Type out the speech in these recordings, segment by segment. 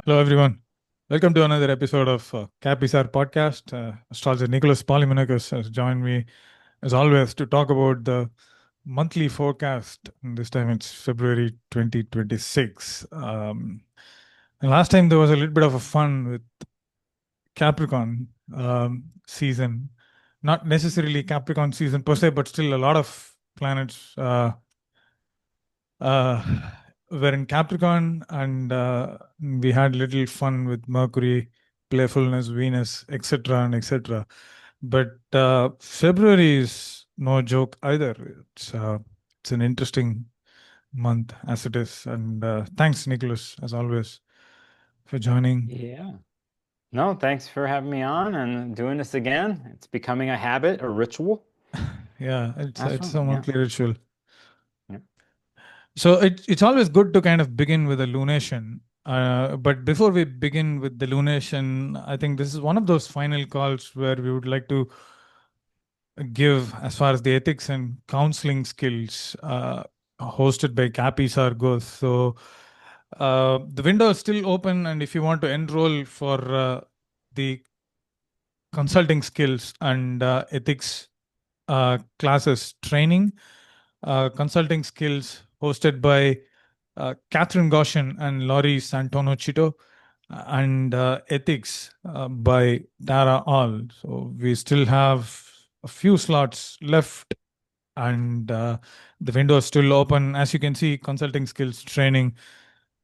Hello, everyone. Welcome to another episode of CAPISAR podcast. Astrologer Nicholas Polimenakos has joined me, as always, to talk about the monthly forecast. And this time it's February 2026. And last time there was a little bit of a fun with Capricorn season. Not necessarily Capricorn season per se, but still a lot of planets uh, were in Capricorn, and we had little fun with Mercury, playfulness, Venus, etc., and etc. But February is no joke either. It's an interesting month as it is, and thanks, Nicholas, as always, for joining. Yeah. No, thanks for having me on and doing this again. It's becoming a habit, a ritual. Yeah, That's it's right. a Yeah. monthly ritual. Yeah. So it's always good to kind of begin with a lunation. But before we begin with the lunation, I think this is one of those final calls where we would like to give as far as the ethics and counseling skills hosted by CAPISAR goes. So the window is still open, and if you want to enroll for the consulting skills and ethics classes training, consulting skills hosted by Catherine Goshen and Laurie Santono-Chito, and ethics by Tara All. So we still have a few slots left, and the window is still open. As you can see, consulting skills training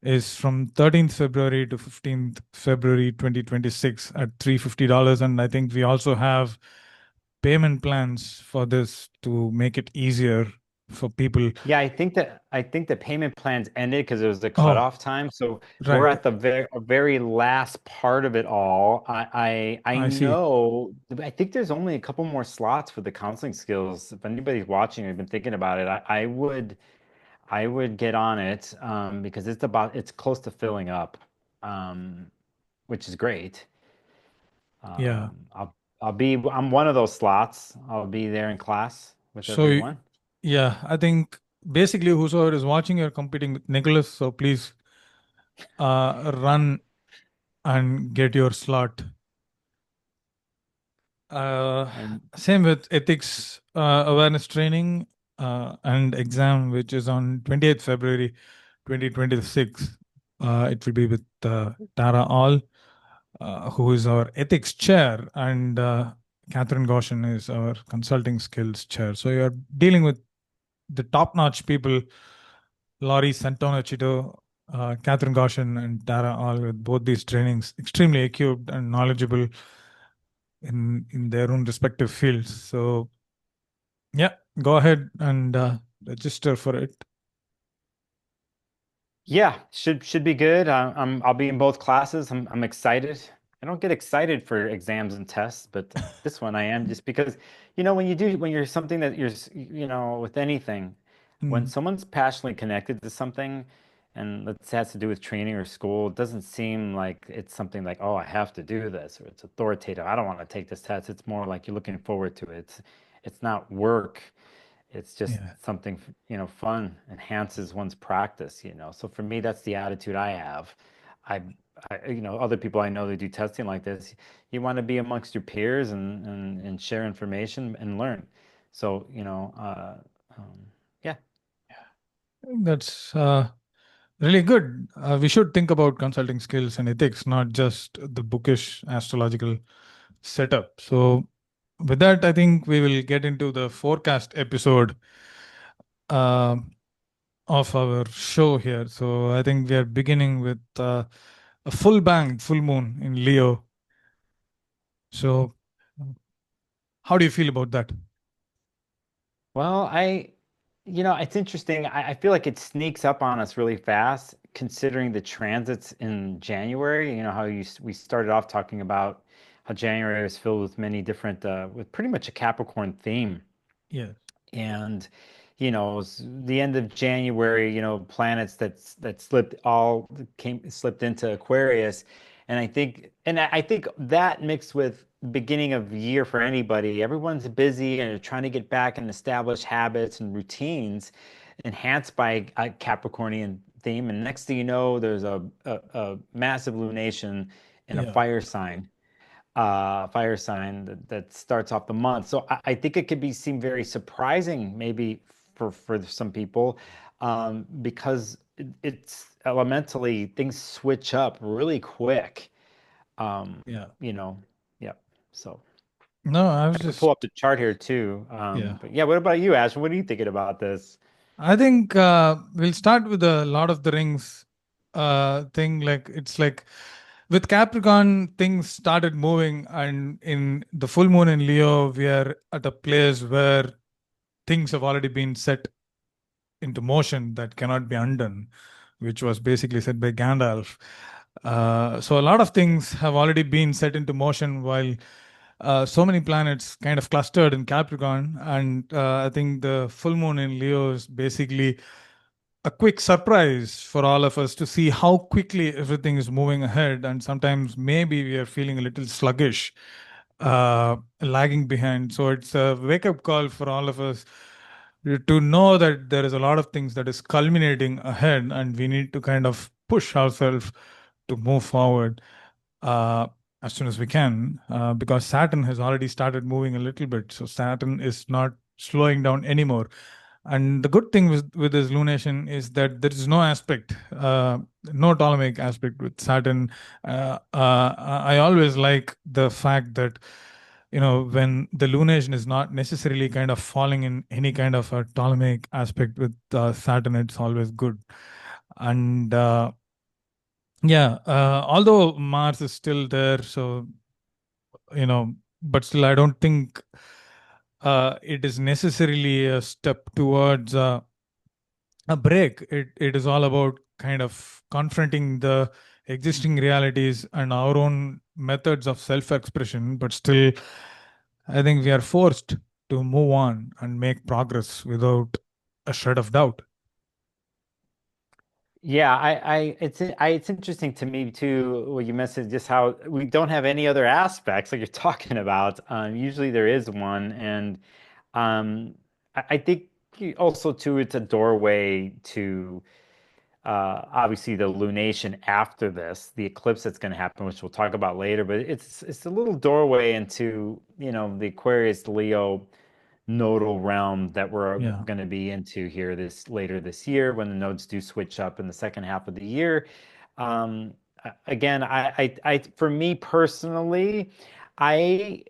is from 13th February to 15th February 2026 at $350. And I think we also have payment plans for this to make it easier for people. Yeah, I think the payment plans ended because it was the Oh, cutoff time. So we're right. at the very last part of it all. I I see. know I think there's only a couple more slots for the counseling skills. If anybody's watching or been thinking about it, I would get on it because it's close to filling up, um, which is great. Yeah. I'm one of those slots. I'll be there in class with So, everyone. yeah, I think basically whosoever is watching, you're competing with Nicholas. So please run and get your slot. Uh, And Same with ethics awareness training and exam, which is on 28th February 2026. It will be with Tara All, who is our ethics chair, and Catherine Goshen is our consulting skills chair. So you're dealing with the top-notch people, Laurie Santona Chito, Catherine Goshen, and Tara All, with both these trainings, extremely equipped and knowledgeable in their own respective fields. So yeah, go ahead and register for it. yeah, should be good. I'll be in both classes. I'm excited. I don't get excited for exams and tests, but this one I am just because, when you're something that with anything, when Mm, someone's passionately connected to something, and let's say it has to do with training or school, it doesn't seem like it's something like, oh, I have to do this or it's authoritative. I don't want to take this test. It's more like you're looking forward to it. It's not work. It's just yeah, something, fun, enhances one's practice. So for me, that's the attitude I have. I, other people I know that do testing like this, you want to be amongst your peers and share information and learn. So, yeah. that's really good. We should think about consulting skills and ethics, not just the bookish astrological setup. So, with that, I think we will get into the forecast episode uh, of our show here. So, I think we are beginning with a full bang, full moon in Leo. So, how do you feel about that? Well, it's interesting. I feel like it sneaks up on us really fast, considering the transits in January. You know how we started off talking about how January was filled with many different, with pretty much a Capricorn theme. Yeah. And it was the end of January, planets that slipped into Aquarius. And I think that mixed with beginning of year for anybody, everyone's busy and they're trying to get back and establish habits and routines enhanced by Capricornian theme, and next thing you know, there's a massive lunation in a Yeah. fire sign that starts off the month. So I think it could be seem very surprising, maybe for some people, because it's elementally things switch up really quick. Um, Yeah. you know, yep. So No, I was I could pull just, up the chart here too. yeah. But yeah, what about you, Ash? What are you thinking about this? I think we'll start with the Lord of the Rings thing. Like, it's like with Capricorn, things started moving, and in the full moon in Leo, we are at a place where things have already been set into motion that cannot be undone, which was basically said by Gandalf. So a lot of things have already been set into motion while so many planets kind of clustered in Capricorn. And I think the full moon in Leo is basically a quick surprise for all of us to see how quickly everything is moving ahead. And sometimes maybe we are feeling a little sluggish, lagging behind. So it's a wake up call for all of us to know that there is a lot of things that is culminating ahead, and we need to kind of push ourselves to move forward uh, as soon as we can, because Saturn has already started moving a little bit. So Saturn is not slowing down anymore. And the good thing with this lunation is that there is no aspect, no Ptolemaic aspect with Saturn. I always like the fact that, when the lunation is not necessarily kind of falling in any kind of a Ptolemaic aspect with Saturn, it's always good. And yeah, although Mars is still there, so, but still, I don't think it is necessarily a step towards a break. It is all about kind of confronting the existing realities and our own methods of self-expression, but still, I think we are forced to move on and make progress without a shred of doubt. Yeah, it's interesting to me too, what you mentioned, just how we don't have any other aspects like you're talking about. Usually there is one, and I think also too it's a doorway to obviously the lunation after this, the eclipse that's going to happen, which we'll talk about later. But it's a little doorway into the Aquarius Leo nodal realm that we're Yeah, going to be into here this later this year when the nodes do switch up in the second half of the year. Um, Again, for me personally, I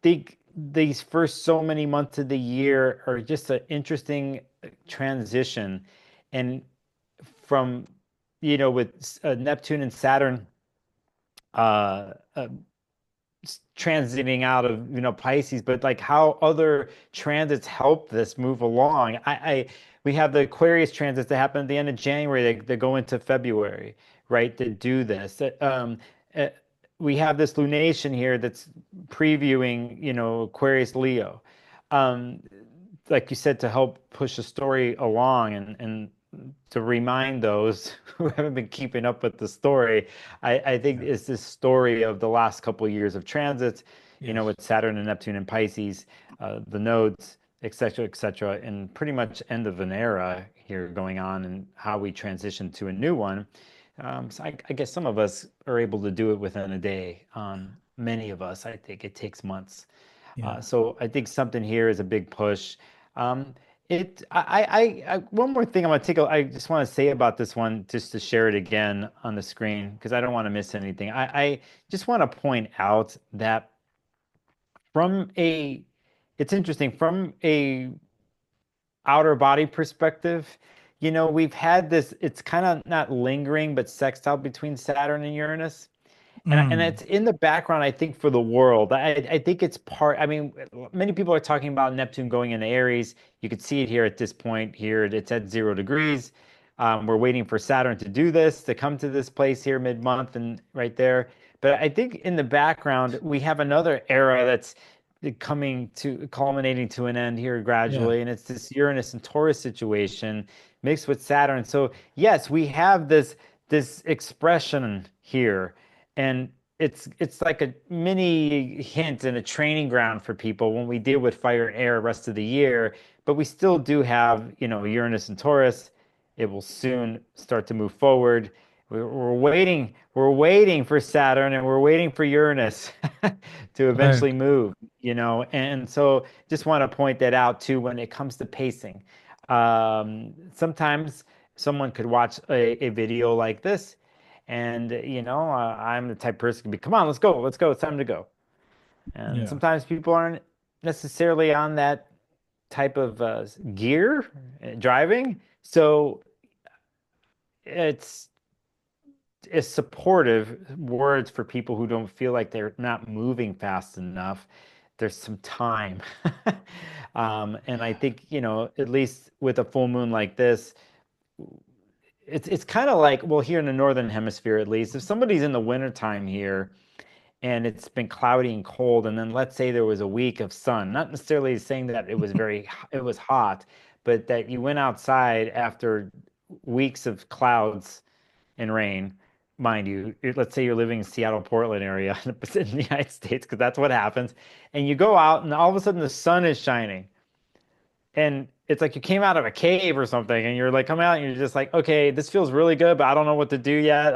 think these first so many months of the year are just an interesting transition, and from with Neptune and Saturn uh, uh, transiting out of Pisces, but like how other transits help this move along. We have the Aquarius transits that happen at the end of January. They go into February, right? To do this. Uh, we have this lunation here that's previewing, Aquarius Leo. Um, like you said, to help push the story along and to remind those who haven't been keeping up with the story, I think yeah, it's this story of the last couple of years of transits, yes, with Saturn and Neptune and Pisces, the nodes, et cetera, and pretty much end of an era here going on and how we transition to a new one. So I guess some of us are able to do it within a day. Many of us, I think it takes months. yeah, So I think something here is a big push. Um, one more thing I just want to say about this one, just to share it again on the screen, because I don't want to miss anything. I just want to point out that from a, it's interesting, from a outer body perspective, we've had this, it's kind of not lingering, but sextile between Saturn and Uranus. And mm, it's in the background, I think, for the world. I think it's part. I mean, many people are talking about Neptune going into Aries. You could see it here at this point. Here, it's at 0 degrees. We're waiting for Saturn to do this, to come to this place here mid-month and right there. But I think in the background, we have another era that's coming to culminating to an end here yeah, gradually, and it's this Uranus and Taurus situation mixed with Saturn. So yes, we have this expression here, and it's like a mini hint and a training ground for people when we deal with fire and air the rest of the year. But we still do have, Uranus and Taurus, It will soon start to move forward. We're waiting for Saturn and we're waiting for Uranus to Right. eventually move, and so just want to point that out too when it comes to pacing. Sometimes someone could watch a video like this, and I'm the type of person to be, come on, let's go, it's time to go. And Yeah. sometimes people aren't necessarily on that type of gear driving. So it's supportive words for people who don't feel like they're not moving fast enough. There's some time. And I think, at least with a full moon like this, it's kind of like, well, here in the northern hemisphere at least, if somebody's in the wintertime here and it's been cloudy and cold, and then let's say there was a week of sun, not necessarily saying that it was hot, but that you went outside after weeks of clouds and rain, mind you. Let's say you're living in Seattle, Portland area in the United States, because that's what happens. And you go out, and all of a sudden the sun is shining, and it's like you came out of a cave or something, and you're like, come out, and you're just like, okay, this feels really good, but I don't know what to do yet.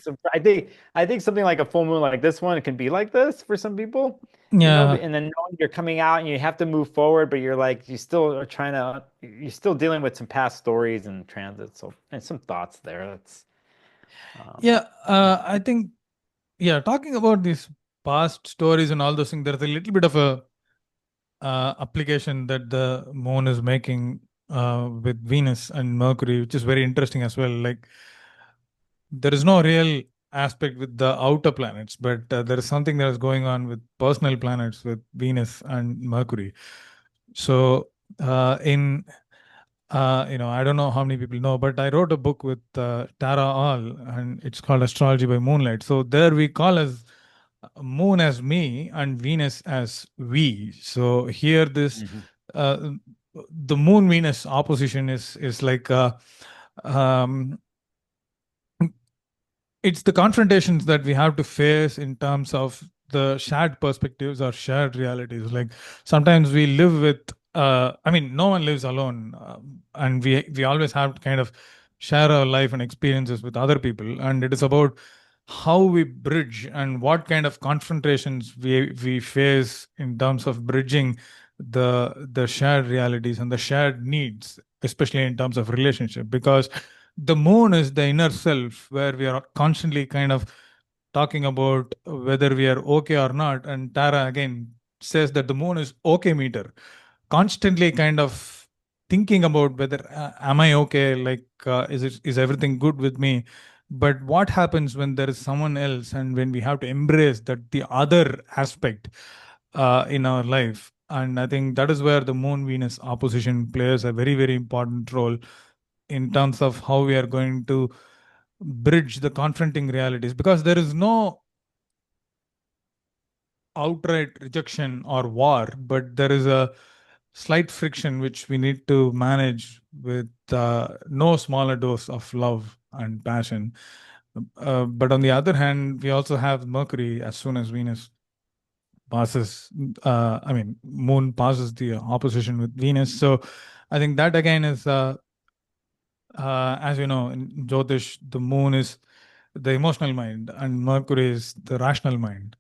So I think something like a full moon like this one, it can be like this for some people. Yeah. And then knowing you're coming out and you have to move forward, but you're like, you're still dealing with some past stories and transits, so and some thoughts there. That's um, Yeah. I think, yeah, talking about these past stories and all those things, there's a little bit of a application that the moon is making with Venus and Mercury, which is very interesting as well. Like, there is no real aspect with the outer planets, but there is something that is going on with personal planets with Venus and Mercury. So, in I don't know how many people know, but I wrote a book with Tara All, and it's called Astrology by Moonlight. So there we call as Moon as me and Venus as we. So here, this mhm. uh, the Moon Venus opposition is like um, it's the confrontations that we have to face in terms of the shared perspectives or shared realities. Like, sometimes we live with I mean, no one lives alone, and we always have to kind of share our life and experiences with other people, and it is about how we bridge and what kind of confrontations we face in terms of bridging the shared realities and the shared needs, especially in terms of relationship, because the moon is the inner self where we are constantly kind of talking about whether we are okay or not. And Tara again says that the moon is okay meter, constantly kind of thinking about whether am I okay, like is everything good with me. But what happens when there is someone else, and when we have to embrace that the other aspect in our life. And I think that is where the moon Venus opposition plays a very, very important role in terms of how we are going to bridge the confronting realities, because there is no outright rejection or war, but there is a slight friction which we need to manage with no smaller dose of love and passion. But on the other hand, we also have Mercury as soon as Venus passes, I mean, Moon passes the opposition with Venus. So I think that again is as you know, in Jyotish, the moon is the emotional mind and Mercury is the rational mind.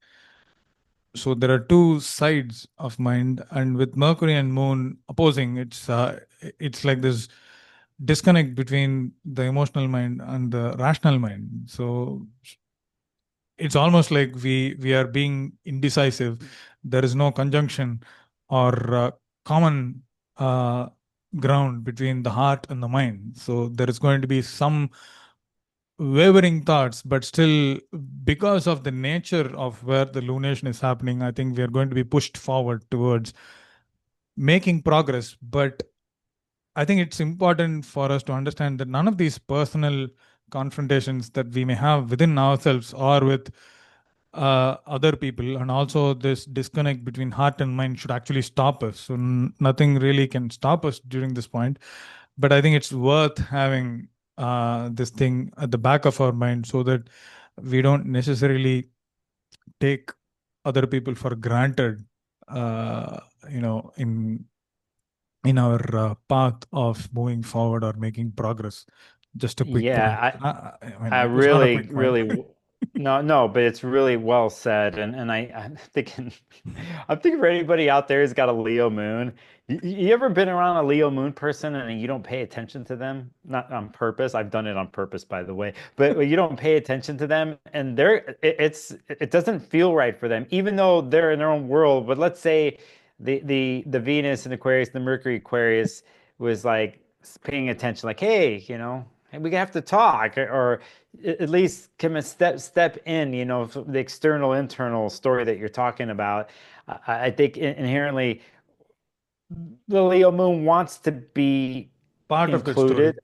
So there are two sides of mind, and with Mercury and Moon opposing, it's like this disconnect between the emotional mind and the rational mind. So it's almost like we are being indecisive. There is no conjunction or common uh, ground between the heart and the mind. So there is going to be some wavering thoughts, but still, because of the nature of where the lunation is happening, I think we are going to be pushed forward towards making progress. But I think it's important for us to understand that none of these personal confrontations that we may have within ourselves or with other people, and also this disconnect between heart and mind, should actually stop us. So nothing really can stop us during this point. But I think it's worth having this thing at the back of our mind, so that we don't necessarily take other people for granted, uh, in in our path of moving forward or making progress. Just a quick point. Yeah, I mean, I it was not a really, quick point. no, no, but it's really well said. And I'm thinking, I'm thinking for anybody out there who's got a Leo moon, you ever been around a Leo moon person and you don't pay attention to them? Not on purpose. I've done it on purpose, by the way, but you don't pay attention to them and it doesn't feel right for them, even though they're in their own world. But let's say the Venus and Aquarius, the Mercury Aquarius was like paying attention, like, hey, and we have to talk, or at least come a step in, the external internal story that you're talking about. I think inherently the Leo moon wants to be Part of that story. included,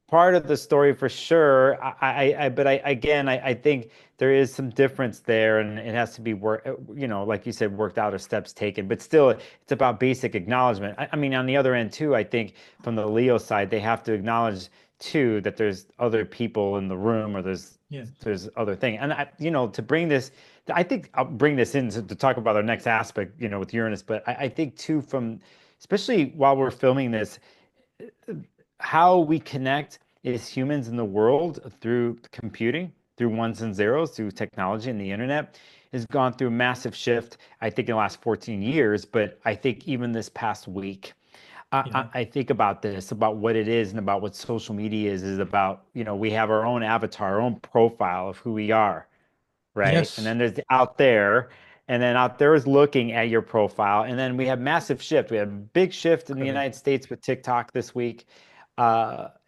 part of the story for sure. But I think there is some difference there, and it has to be like you said, worked out or steps taken. But still, it's about basic acknowledgement. I mean, on the other end too, I think from the Leo side, they have to acknowledge too that there's other people in the room, or Yes. there's other thing. And to bring this, I think I'll bring this in to talk about our next aspect, with Uranus. But I think too, especially while we're filming this, how we connect as humans in the world through computing, through ones and zeros, through technology and the internet, has gone through a massive shift, I think, in the last 14 years. But I think even this past week, Yeah. I think about this, about what it is and about what social media is about, we have our own avatar, our own profile of who we are, right? And Yes. then there's the out there, and then out there is looking at your profile. And then we have massive shift. We had a big shift in the Correct. United States with TikTok this week.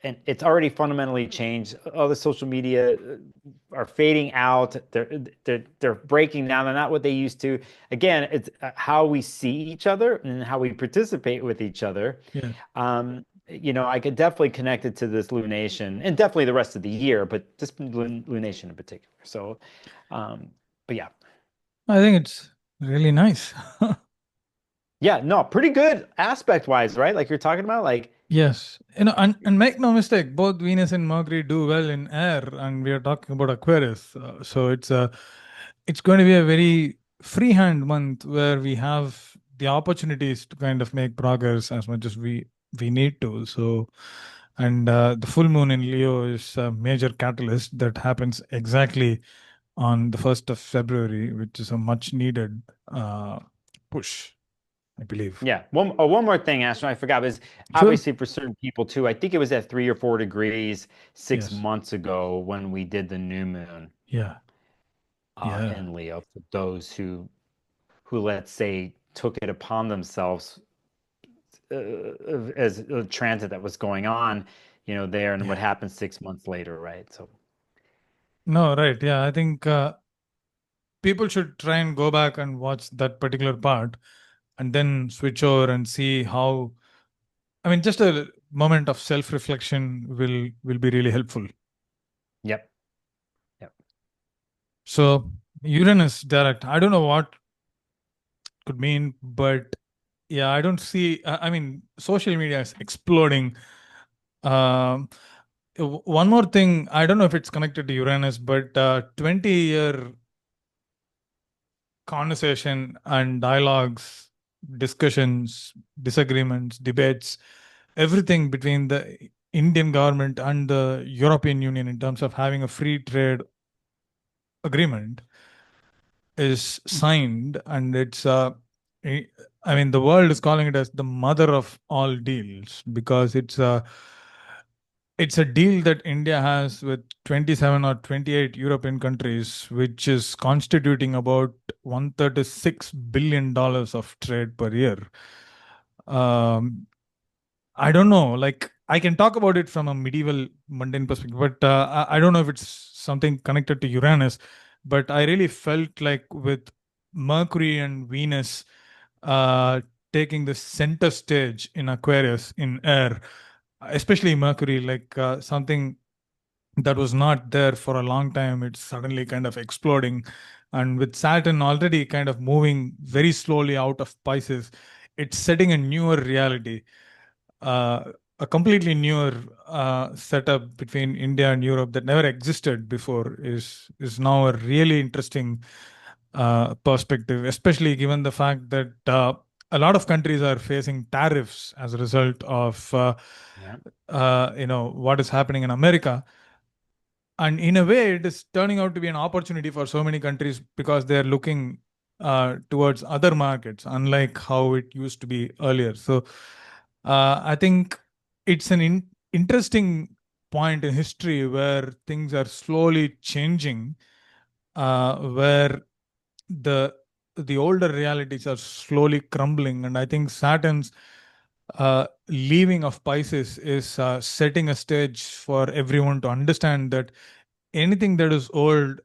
And it's already fundamentally changed. All the social media are fading out. They're breaking down. They're not what they used to. Again, it's how we see each other and how we participate with each other. Yeah. I could definitely connect it to this lunation and definitely the rest of the year, but this lunation in particular. So, but yeah, I think it's really nice. yeah, no, pretty good aspect wise, right? Like you're talking about, like, Yes. And make no mistake, both Venus and Mercury do well in air, and we are talking about Aquarius. So it's going to be a very freehand month where we have the opportunities to kind of make progress as much as we need to. So, and the full moon in Leo is a major catalyst that happens exactly on the 1st of February, which is a much needed uh, push, I believe. yeah. One more thing, Ashton, I forgot, is Sure. obviously for certain people too. I think it was at 3 or 4 degrees six Yes. months ago when we did the new moon Yeah. Yeah. in Leo. For those who let's say took it upon themselves as a transit that was going on, there, and what Yeah. happened 6 months later, right? So, No, right. Yeah. I think people should try and go back and watch that particular part and then switch over and see how, I mean, just a moment of self-reflection will be really helpful. yep, yep. So Uranus direct, I don't know what could mean, but yeah, I don't see, I mean, social media is exploding. Um, One more thing, I don't know if it's connected to Uranus, but 20-year conversation and dialogues, discussions, disagreements, debates, everything between the Indian government and the European Union in terms of having a free trade agreement is signed, and I I mean, the world is calling it as the mother of all deals because it's a deal that India has with 27 or 28 European countries, which is constituting about $136 billion of trade per year. Um, I don't know. Like, I can talk about it from a medieval mundane perspective, but I don't know if it's something connected to Uranus. But I really felt like with Mercury and Venus uh, taking the center stage in Aquarius in air, especially Mercury, like something that was not there for a long time, it's suddenly kind of exploding. And with Saturn already kind of moving very slowly out of Pisces, it's setting a newer reality, uh, a completely newer setup between India and Europe that never existed before is now a really interesting perspective, especially given the fact that a lot of countries are facing tariffs as a result of Yeah. what is happening in America. And in a way, it is turning out to be an opportunity for so many countries because they're looking towards other markets, unlike how it used to be earlier. So I think it's an interesting point in history where things are slowly changing, where the the older realities are slowly crumbling. And I think Saturn's leaving of Pisces is setting a stage for everyone to understand that anything that is old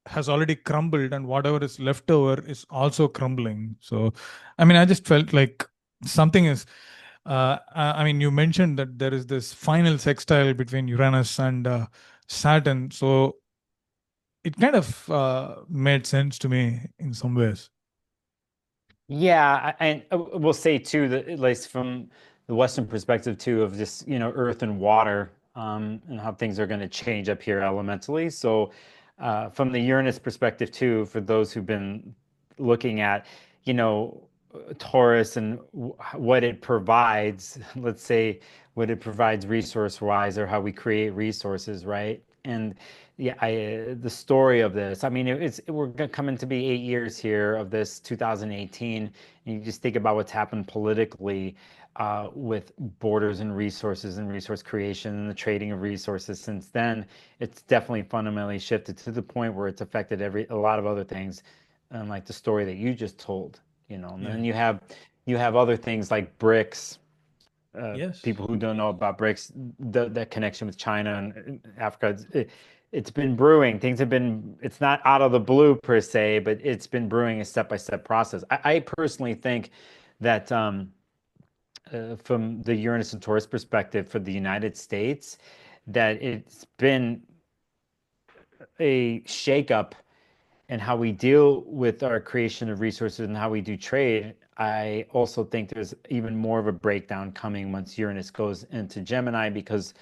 has already crumbled, and whatever is left over is also crumbling. So, I mean, I just felt like something is. I mean, you mentioned that there is this final sextile between Uranus and Saturn, so it kind of made sense to me in some ways. Yeah, and we'll say too that at least from the Western perspective too of just, earth and water, and how things are going to change up here elementally. So from the Uranus perspective too, for those who've been looking at, you know, Taurus and what it provides, let's say what it provides resource wise or how we create resources, right? And yeah, the story of this. I mean, we're coming to be 8 years here of this 2018, and you just think about what's happened politically with borders and resources and resource creation and the trading of resources since then. It's definitely fundamentally shifted to the point where it's affected a lot of other things, and like the story that you just told. And Yeah. then you have other things like BRICS. Yes. People who don't know about BRICS, that connection with China and Africa, it's been brewing. Things have been, it's not out of the blue per se, but it's been brewing a step-by-step process. I personally think that from the Uranus and Taurus perspective for the United States, that it's been a shakeup and how we deal with our creation of resources and how we do trade. I also think there's even more of a breakdown coming once Uranus goes into Gemini because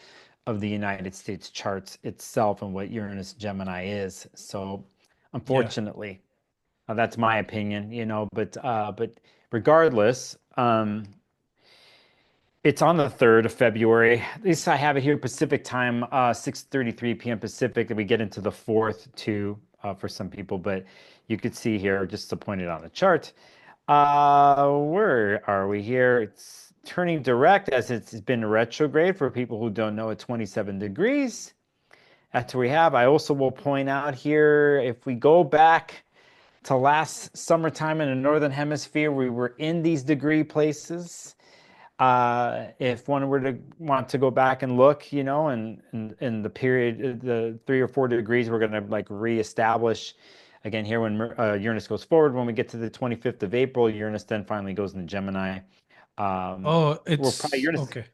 of the United States charts itself and what Uranus Gemini is. So, Yeah. unfortunately, that's my opinion, but regardless, it's on the 3rd of February. At least I have it here Pacific time, 6:33 p.m. Pacific, and we get into the 4th too for some people, but you could see here just to point it on the chart. Where are we here? It's turning direct as it's been retrograde for people who don't know at 27 degrees. That's what we have. I also will point out here if we go back to last summertime in the northern hemisphere, we were in these degree places. If one were to want to go back and look, and the period, the 3 or 4 degrees, we're going to like reestablish again here when Uranus goes forward. When we get to the 25th of April, Uranus then finally goes into Gemini. Oh, We're probably it's Uranus. okay.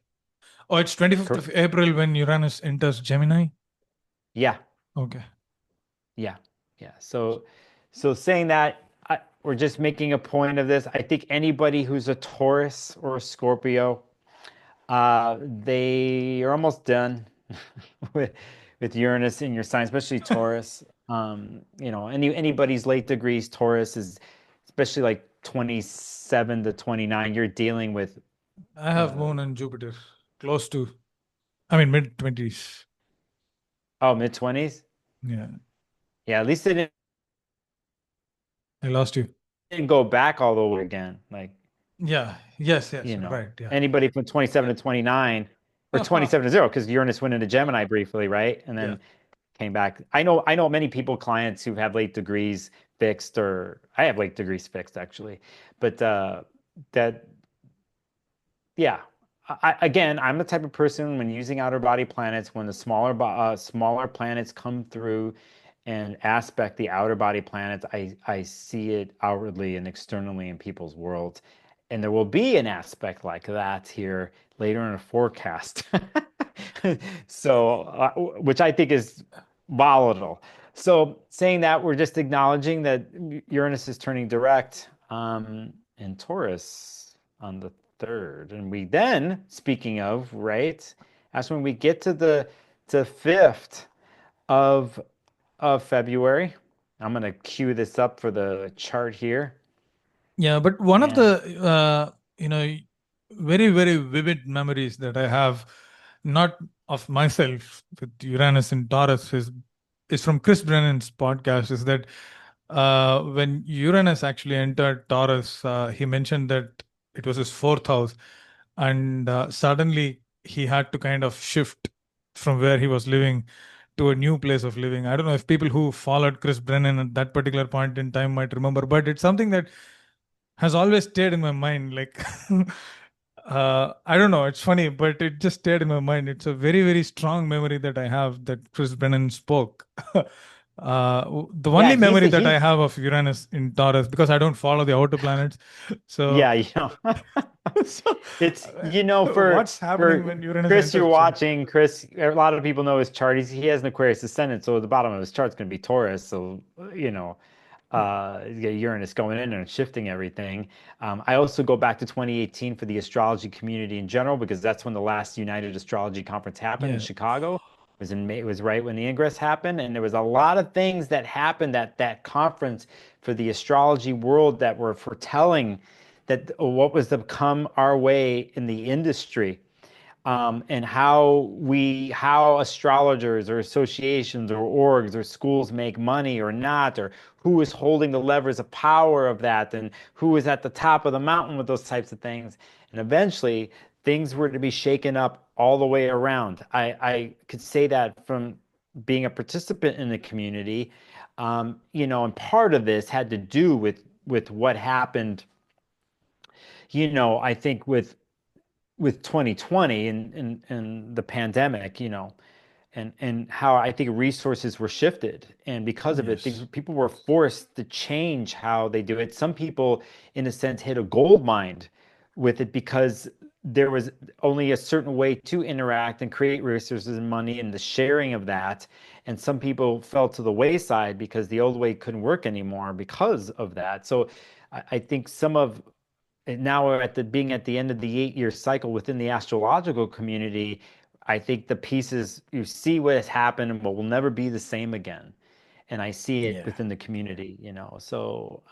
Oh, it's 25th of April when Uranus enters Gemini. Yeah, Okay. yeah, yeah. So saying that, we're just making a point of this. I think anybody who's a Taurus or a Scorpio, they are almost done with with Uranus in your sign, especially Taurus. Anybody's late degrees Taurus is especially like 27 to 29. You're dealing with I have uh, Moon and Jupiter close to, I mean, mid 20s. mid 20s. Yeah. Yeah, at least they I lost you. didn't go back all the way again. Like, Yeah. Yes. Yes. Right. Yeah. anybody from 27 to 29 or 27 to 0 because Uranus went into Gemini briefly, right? And Yeah. then came back. I know many people, clients who have late degrees fixed, or I have late degrees fixed actually, but that yeah. Again, I'm the type of person when using outer body planets, when the smaller planets come through and aspect the outer body planets, I see it outwardly and externally in people's worlds. And there will be an aspect like that here later in a forecast. So, which I think is volatile. So, saying that, we're just acknowledging that Uranus is turning direct in Taurus on the 3rd. And we then, speaking of, right, that's when we get to the 5th of February. I'm going to cue this up for the chart here. Yeah, but one of And the you know very very vivid memories that I have, not of myself with Uranus in Taurus, is from Chris Brennan's podcast. Is that when Uranus actually entered Taurus, he mentioned that it was his fourth house, and suddenly he had to kind of shift from where he was living to a new place of living. I don't know if people who followed Chris Brennan at that particular point in time might remember, but it's something that has always stayed in my mind. Like, I don't know, it's funny, but it just stayed in my mind. It's a very, very strong memory that I have that Chris Brennan spoke. The yeah, only memory that I he's have of Uranus in Taurus, because I don't follow the outer planets. So, yeah, so it's what's happening for when Uranus Chris, you're enters? watching Chris. A lot of people know his chart. He has an Aquarius ascendant, so the bottom of his chart's going to be Taurus. So Yeah. you got Uranus going in and shifting everything. I also go back to 2018 for the astrology community in general because that's when the last United Astrology Conference happened in Yeah. Chicago. It was in May. It was right when the ingress happened, and there was a lot of things that happened at that conference for the astrology world that were foretelling that what was to come our way in the industry, and how astrologers or associations or orgs or schools make money or not, or who is holding the levers of power of that, and who is at the top of the mountain with those types of things. And eventually, things were to be shaken up all the way around. I could say that from being a participant in the community, and part of this had to do with what happened. I think with 2020 and the pandemic, and how I think resources were shifted. And because of it, Yes. people were forced to change how they do it. Some people, in a sense, hit a gold mine with it because there was only a certain way to interact and create resources and money and the sharing of that. And some people fell to the wayside because the old way couldn't work anymore because of that. So I think some of and now we're being at the end of the 8-year cycle within the astrological community. I think the pieces you see what has happened, but will never be the same again. And I see it Yeah. within the community. So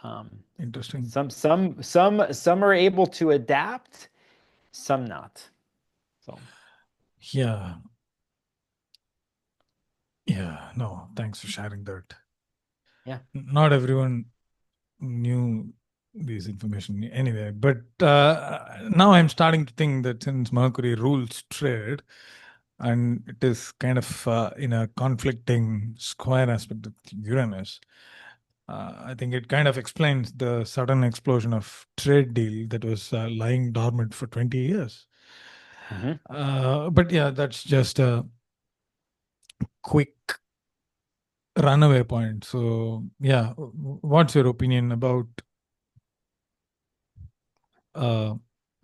Interesting. some are able to adapt, some not. So Yeah. Yeah. No, thanks for sharing that. yeah. Not everyone knew this information anyway, but now I'm starting to think that since Mercury rules trade and it is kind of in a conflicting square aspect of Uranus, I think it kind of explains the sudden explosion of trade deal that was lying dormant for 20 years. Mhm. But yeah, that's just a quick runaway point. So yeah, what's your opinion about uh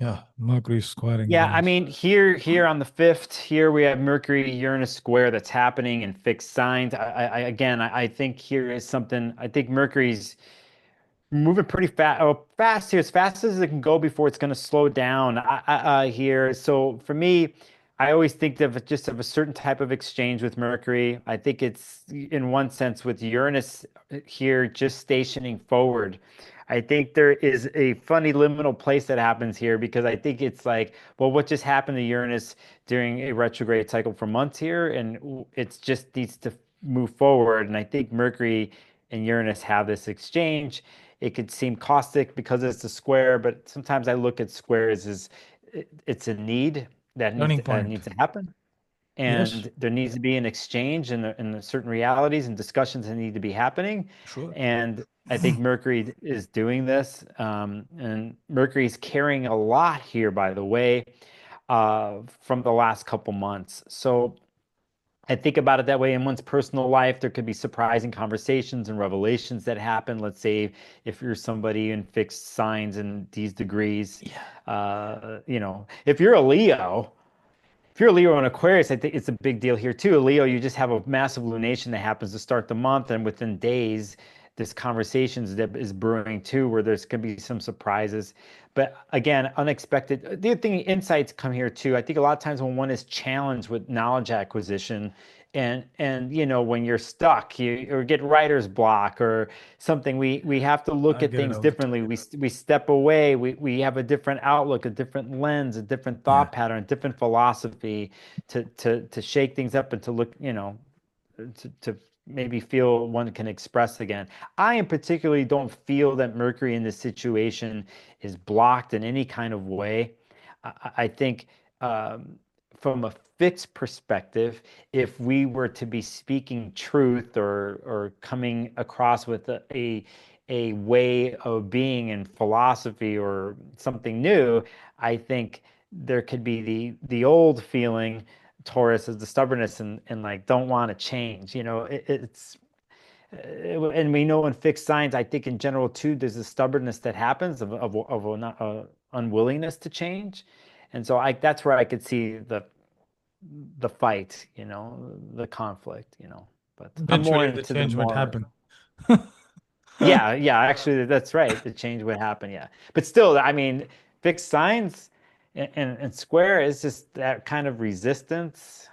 yeah, Mercury squaring Yeah, I Uranus? mean, here on the fifth, here we have Mercury Uranus square that's happening in fixed signs. I think here is something. I think Mercury's moving pretty fast. Oh, fast here, as fast as it can go before it's going to slow down. Here. So for me, I always think of it just of a certain type of exchange with Mercury. I think it's in one sense with Uranus here just stationing forward. I think there is a funny liminal place that happens here because I think it's like, well, what just happened to Uranus during a retrograde cycle for months here, and it's just needs to move forward. And I think Mercury and Uranus have this exchange. It could seem caustic because it's a square, but sometimes I look at squares as it's a need that Turning point. needs to happen, Yes, and there needs to be an exchange and certain realities and discussions that need to be happening. sure. And I think Mercury is doing this, and Mercury's carrying a lot here, by the way, from the last couple months. So I think about it that way. In one's personal life, there could be surprising conversations and revelations that happen. Let's say if you're somebody in fixed signs and these degrees, Yeah. if you're a Leo, if you're a Leo and Aquarius, I think it's a big deal here too. A Leo, you just have a massive lunation that happens to start the month, and within days, this conversations that is brewing too, where there's going to be some surprises. But again, unexpected. The other thing, insights come here too. I think a lot of times when one is challenged with knowledge acquisition, and when you're stuck, you or get writer's block or something, we have to look I at get it things all the differently. time. We step away. We have a different outlook, a different lens, a different Yeah. thought pattern, a different philosophy to shake things up and to look, to maybe feel one can express again. I in particularly don't feel that Mercury in this situation is blocked in any kind of way. I think from a fixed perspective, if we were to be speaking truth or coming across with a way of being and philosophy or something new, I think there could be the old feeling Taurus is the stubbornness and like don't want to change. And we know in fixed signs, I think in general too, there's a stubbornness that happens of a unwillingness to change, and so that's where I could see the fight, the conflict. But I'm more Eventually, the into the change might more. happen. Yeah, yeah, actually, that's right. The change would happen, yeah. But still, I mean, fixed signs and square is just that kind of resistance.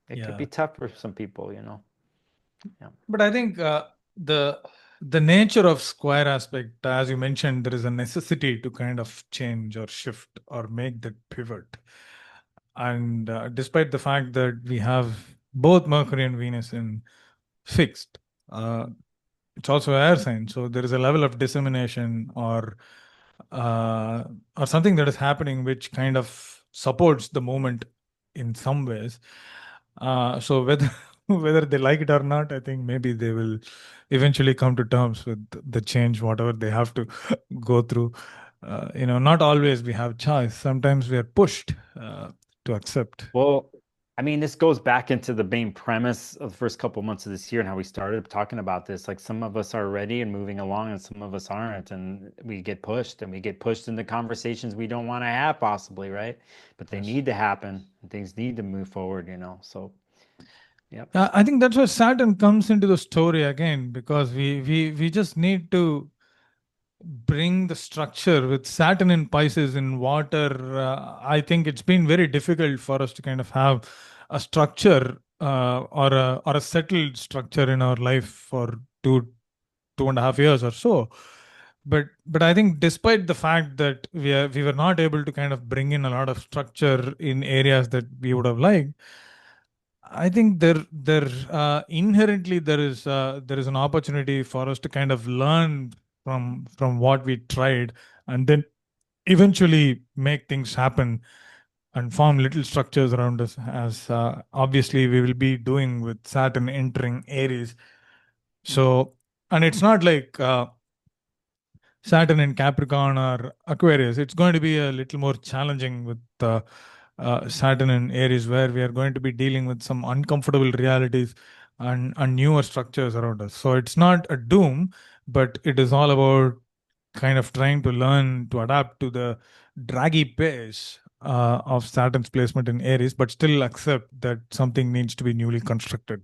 It could be Yeah. tough for some people. Yeah. But I think the the nature of square aspect, as you mentioned, there is a necessity to kind of change or shift or make that pivot. And despite the fact that we have both Mercury and Venus in fixed, uh, it's also air sign. So there is a level of dissemination uh, or something that is happening which kind of supports the movement in some ways. So whether whether they like it or not, I think maybe they will eventually come to terms with the change, whatever they have to go through. Not always we have choice. Sometimes we are pushed to accept. Well, I mean, this goes back into the main premise of the first couple months of this year and how we started talking about this. Like some of us are ready and moving along, and some of us aren't, and we get pushed, and we get pushed into conversations we don't want to have, possibly, right? But they Yes. need to happen, and things need to move forward. So, yep. I think that's where Saturn comes into the story again, because we just need to bring the structure with Saturn in Pisces in water. I think it's been very difficult for us to kind of have a structure or a settled structure in our life for 2.5 years or so. But I think despite the fact that we were not able to kind of bring in a lot of structure in areas that we would have liked, I think there inherently there is an opportunity for us to kind of learn from what we tried, and then eventually make things happen and form little structures around us, as obviously we will be doing with Saturn entering Aries. So, and it's not like Saturn in Capricorn or Aquarius. It's going to be a little more challenging with Saturn in Aries, where we are going to be dealing with some uncomfortable realities and newer structures around us. So it's not a doom, but it is all about kind of trying to learn to adapt to the draggy pace of Saturn's placement in Aries, but still accept that something needs to be newly constructed.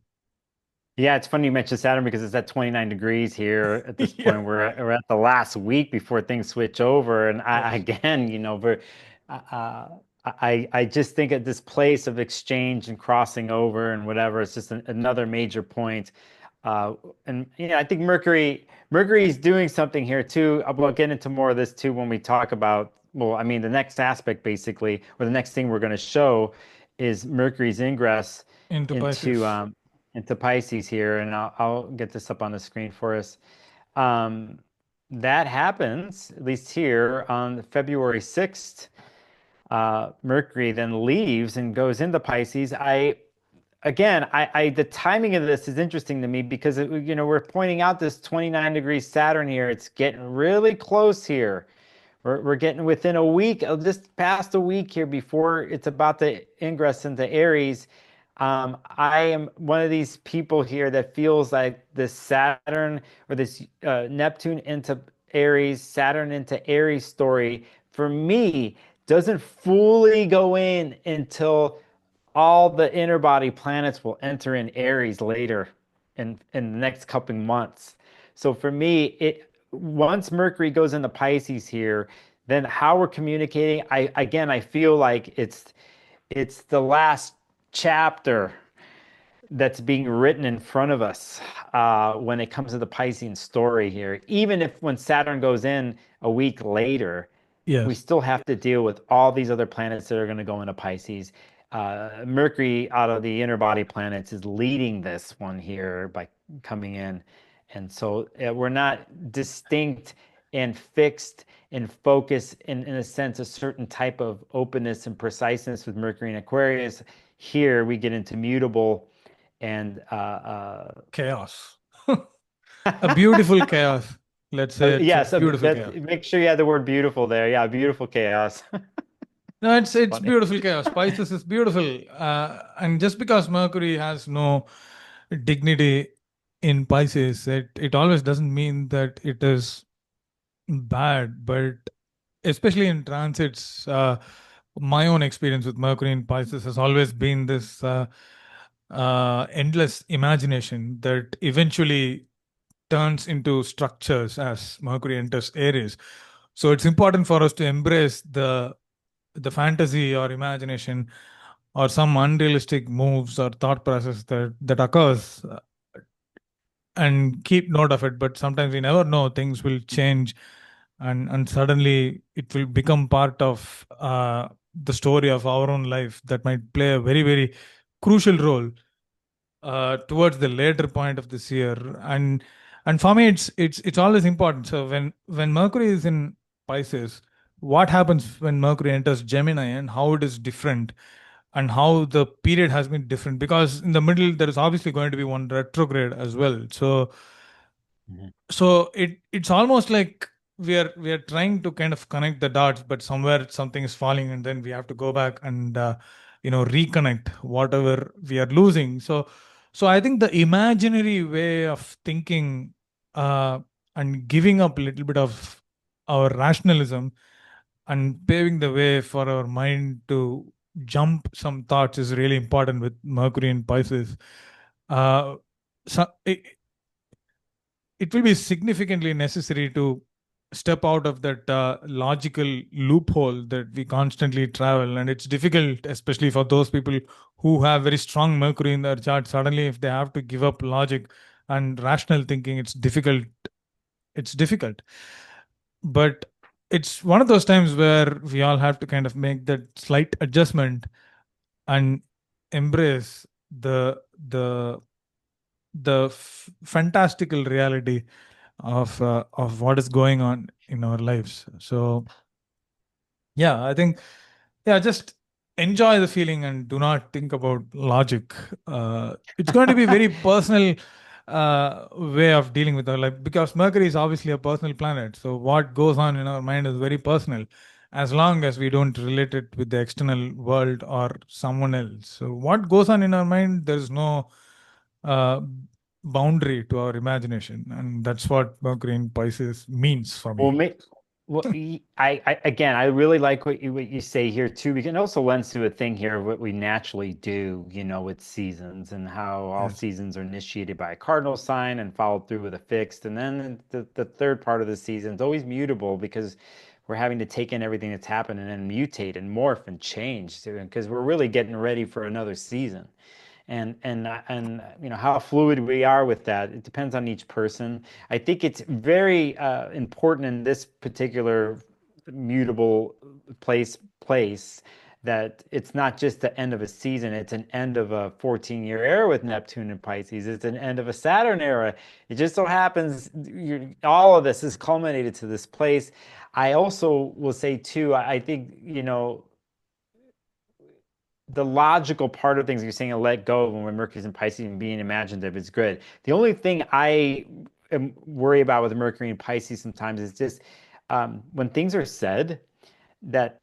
Yeah, it's funny you mentioned Saturn because it's at 29 degrees here at this Yeah. point. We're at the last week before things switch over, and I Yes. again, I just think at this place of exchange and crossing over and whatever, it's just another major point. Uh, and I think Mercury is doing something here too. We'll get into more of this too when we talk about. Well, I mean, the next aspect basically, or the next thing we're going to show is Mercury's ingress Into into Pisces. um, into Pisces here, and I'll get this up on the screen for us. Um, that happens, at least here, on February 6th. Mercury then leaves and goes into Pisces. The timing of this is interesting to me because we're pointing out this 29 degrees Saturn here. It's getting really close here. We're getting within a week, just past a week here before it's about to ingress into Aries. I am one of these people here that feels like this Saturn or this Neptune into Aries, Saturn into Aries story for me doesn't fully go in until all the inner body planets will enter in Aries later in the next couple months. So for me, once Mercury goes into Pisces here, then how we're communicating, I feel like it's the last chapter that's being written in front of us when it comes to the Piscean story here. Even if when Saturn goes in a week later, we Yes. still have to deal with all these other planets that are going to go into Pisces. Mercury, out of the inner body planets, is leading this one here by coming in. And so we're not distinct and fixed and focused in a sense, a certain type of openness and preciseness with Mercury and Aquarius. Here we get into mutable and Chaos. A beautiful chaos. Let's say it's a yes, beautiful that chaos. make sure you have the word beautiful there. Yeah, beautiful chaos. No, it's Funny. beautiful chaos. Pisces is beautiful, and just because Mercury has no dignity in Pisces, it always doesn't mean that it is bad. But especially in transits, my own experience with Mercury in Pisces has always been this endless imagination that eventually turns into structures as Mercury enters Aries. So it's important for us to embrace the fantasy or imagination or some unrealistic moves or thought process that occurs, and keep note of it. But sometimes we never know, things will change, and suddenly it will become part of the story of our own life that might play a very, very crucial role towards the later point of this year. And for me, it's always important. So when Mercury is in Pisces, what happens when Mercury enters Gemini, and how it is different, and how the period has been different, because in the middle there is obviously going to be one retrograde as well. Mhm. So it's almost like we are trying to kind of connect the dots, but somewhere something is falling, and then we have to go back and reconnect whatever we are losing. So I think the imaginary way of thinking, uh, and giving up a little bit of our rationalism and paving the way for our mind to jump some thoughts is really important with Mercury and Pisces. Uh, so it will be significantly necessary to step out of that logical loophole that we constantly travel. And it's difficult, especially for those people who have very strong Mercury in their chart. Suddenly, if they have to give up logic and rational thinking, it's difficult. It's difficult. But it's one of those times where we all have to kind of make that slight adjustment and embrace the fantastical reality of what is going on in our lives. So yeah, I think, yeah, just enjoy the feeling and do not think about logic. It's going to be very personal way of dealing with our life, because Mercury is obviously a personal planet. So what goes on in our mind is very personal, as long as we don't relate it with the external world or someone else. So what goes on in our mind, there is no uh, boundary to our imagination, and that's what Mercury in Pisces means for Well, me. may, well, I again, I really like what you say here too, because it also lends to a thing here of what we naturally do, with seasons and how all Yes. seasons are initiated by a cardinal sign and followed through with a fixed, and then the third part of the season is always mutable because we're having to take in everything that's happened and then mutate and morph and change because we're really getting ready for another season. And how fluid we are with that, it depends on each person. I think it's very important in this particular mutable place that it's not just the end of a season, it's an end of a 14-year era with Neptune and Pisces. It's an end of a Saturn era. It just so happens all of this is culminated to this place. I also will say too, I think, the logical part of things you're saying, let go when Mercury's in Pisces and being imaginative is good. The only thing I worry about with Mercury and Pisces sometimes is just when things are said that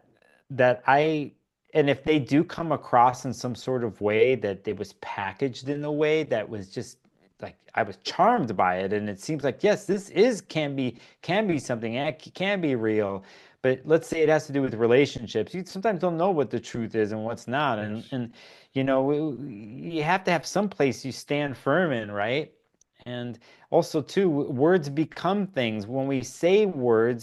that I and if they do come across in some sort of way that it was packaged in a way that was just like I was charmed by it, and it seems like yes, this is can be something, can be real. But let's say it has to do with relationships. You sometimes don't know what the truth is and what's not, and Yes. and you have to have some place you stand firm in, right? And also, too, words become things. When we say words,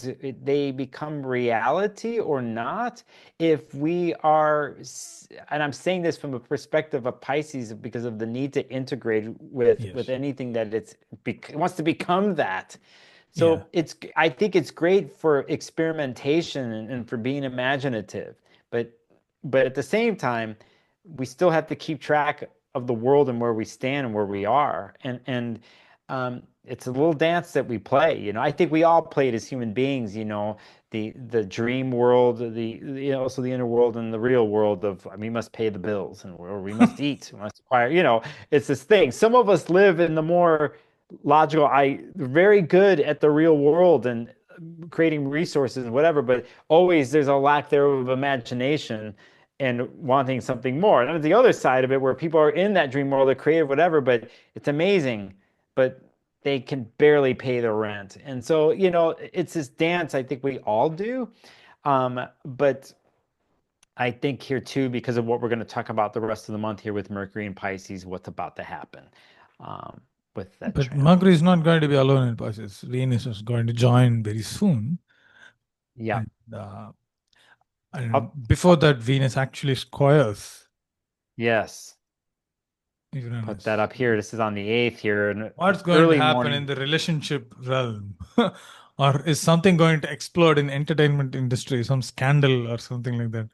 they become reality or not. If we are, and I'm saying this from a perspective of Pisces because of the need to integrate with Yes. anything that it wants to become that. Yeah. So I think it's great for experimentation and for being imaginative, but at the same time, we still have to keep track of the world and where we stand and where we are. And it's a little dance that we play. I think we all play it as human beings. The dream world, also the inner world and the real world of we must pay the bills or we must eat, we must acquire. It's this thing. Some of us live in the more logical. Very good at the real world and creating resources and whatever, but always there's a lack there of imagination and wanting something more. And there's the other side of it where people are in that dream world, they're creative, whatever, but it's amazing, but they can barely pay the rent. And so, it's this dance I think we all do. But I think here too, because of what we're going to talk about the rest of the month here with Mercury and Pisces, what's about to happen um, with that But Mercury transit. is not going to be alone in Pisces. Venus is going to join very soon. Yeah. And, uh, and I'll, before that, Venus actually squares yes. Put that Uranus. up here. This is on the 8th here, in What's going to early happen in morning. the relationship realm? Or is something going to explode in entertainment industry, some scandal or something like that?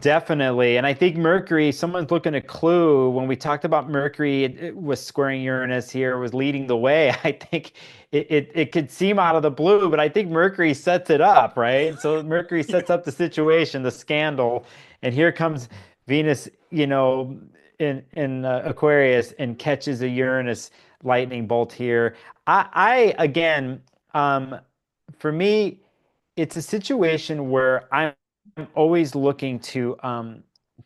Definitely. And I think Mercury, someone's looking at clue. When we talked about Mercury, it was squaring Uranus here, was leading the way. I think it could seem out of the blue, but I think Mercury sets it up, right? So Mercury sets up the situation, the scandal, and here comes Venus, in Aquarius and catches a Uranus lightning bolt here. I again, um, for me, it's a situation where I'm always looking to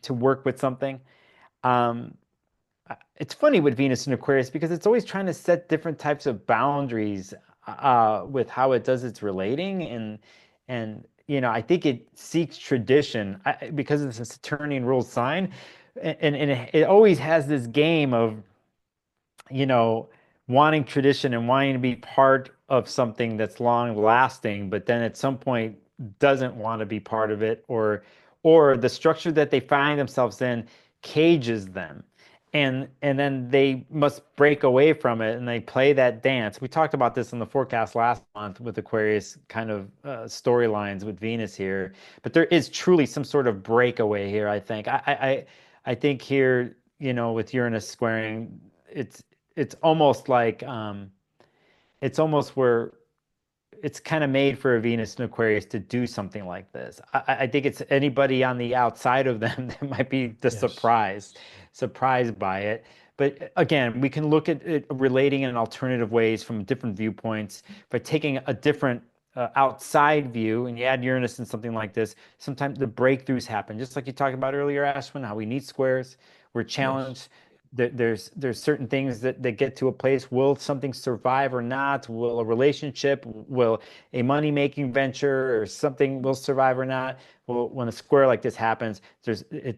work with something. Um, it's funny with Venus and Aquarius because it's always trying to set different types of boundaries with how it does its relating and I think it seeks tradition because it's a Saturnian ruled sign, and it always has this game of you know, wanting tradition and wanting to be part of something that's long lasting, but then at some point doesn't want to be part of it, or the structure that they find themselves in cages them. And then they must break away from it and they play that dance. We talked about this in the forecast last month with Aquarius kind of storylines with Venus here, but there is truly some sort of breakaway here, I think. I think here, with Uranus squaring, it's it's almost like it's almost where it's kind of made for a Venus and Aquarius to do something like this. I think it's anybody on the outside of them that might be Yes. surprised by it. But again, we can look at it relating in alternative ways from different viewpoints. By taking a different outside view, and you add Uranus in something like this, sometimes the breakthroughs happen. Just like you talked about earlier, Aswin, how we need squares, we're Yes. challenged. There's certain things that get to a place. Will something survive or not? Will a relationship, will a money-making venture or something will survive or not? Well, when a square like this happens,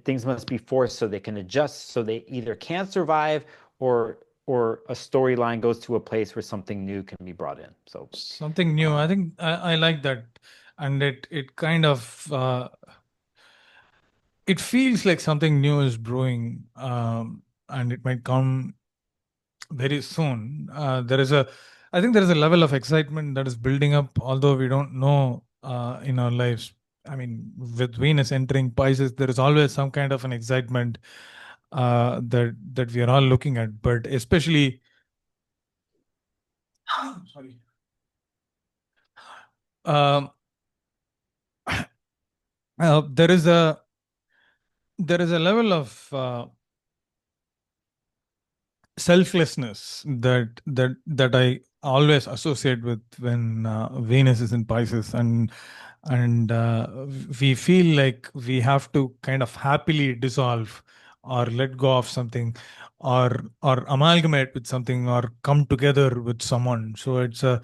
things must be forced so they can adjust, so they either can't survive or a storyline goes to a place where something new can be brought in. So, Something new. um, I think I like that. And it kind of it feels like something new is brewing, and it might come very soon. I think there is a level of excitement that is building up, although we don't know in our lives. I mean, with Venus entering Pisces, there is always some kind of an excitement that we are all looking at. But especially, sorry, um, there is a level of selflessness that I always associate with when Venus is in Pisces, and we feel like we have to kind of happily dissolve or let go of something, or amalgamate with something, or come together with someone. So it's a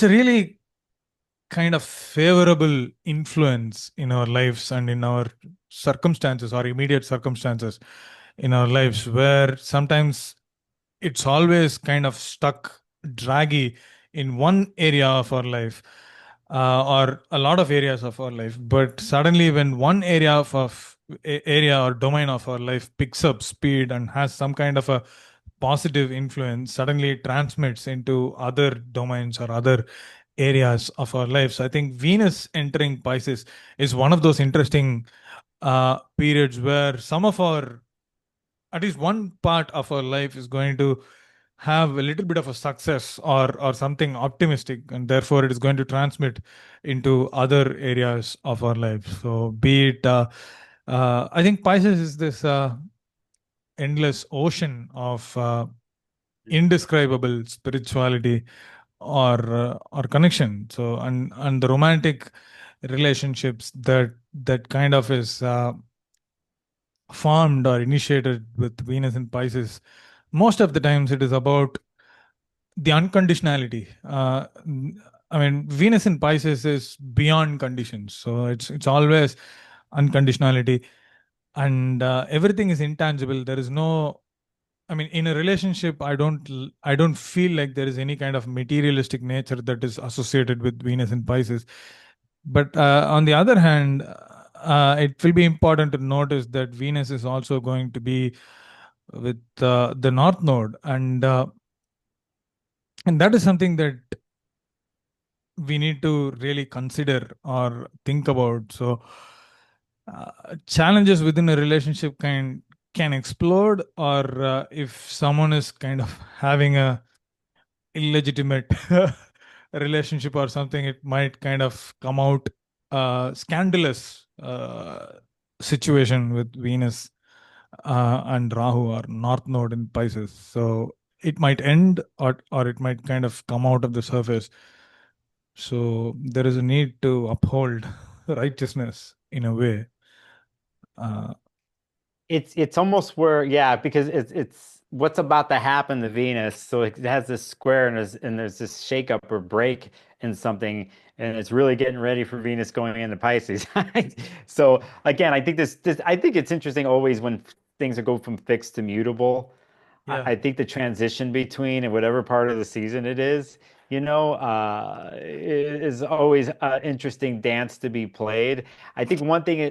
really kind of favorable influence in our lives and in our circumstances or immediate circumstances in our lives, where sometimes it's always kind of stuck, draggy in one area of our life, or a lot of areas of our life. But suddenly, when one area or domain of our life picks up speed and has some kind of a positive influence, suddenly it transmits into other domains or other areas of our lives. I think Venus entering Pisces is one of those interesting periods where some of our, at least one part of our life, is going to have a little bit of a success or something optimistic, and therefore it is going to transmit into other areas of our life. So be it I think Pisces is this endless ocean of indescribable spirituality or connection. So and the romantic relationships that kind of is formed or initiated with Venus and Pisces, most of the times it is about the unconditionality. I mean, Venus in Pisces is beyond conditions, so it's always unconditionality, and everything is intangible. There is no, I mean, in a relationship, I don't feel like there is any kind of materialistic nature that is associated with Venus in Pisces. But on the other hand, it will be important to notice that Venus is also going to be with the North Node, and that is something that we need to really consider or think about. So, challenges within a relationship can explode, or if someone is kind of having a illegitimate relationship or something, it might kind of come out scandalous situation with Venus and Rahu or North Node in Pisces. So it might end, or it might kind of come out of the surface. So there is a need to uphold righteousness in a way. Uh, It's almost where, yeah, because it's what's about to happen to Venus. So it has this square, and there's this shakeup or break in something, and it's really getting ready for Venus going into Pisces. So again, I think this I think it's interesting always when things go from fixed to mutable. yeah, I think the transition between and whatever part of the season it is, is always an interesting dance to be played. I think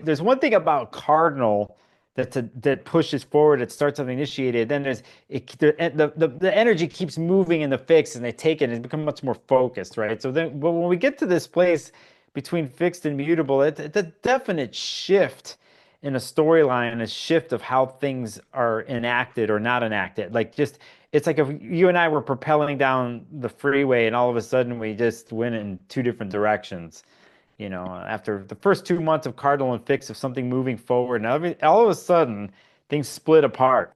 there's one thing about Cardinal that pushes forward, it starts something initiated. Then the energy keeps moving in the fixed, and they take it and become much more focused, right? So then, but when we get to this place between fixed and mutable, it's a definite shift in a storyline, a shift of how things are enacted or not enacted. Like just it's like if you and I were propelling down the freeway and all of a sudden we just went in two different directions. After the first 2 months of cardinal and fixed of something moving forward, and all of a sudden things split apart,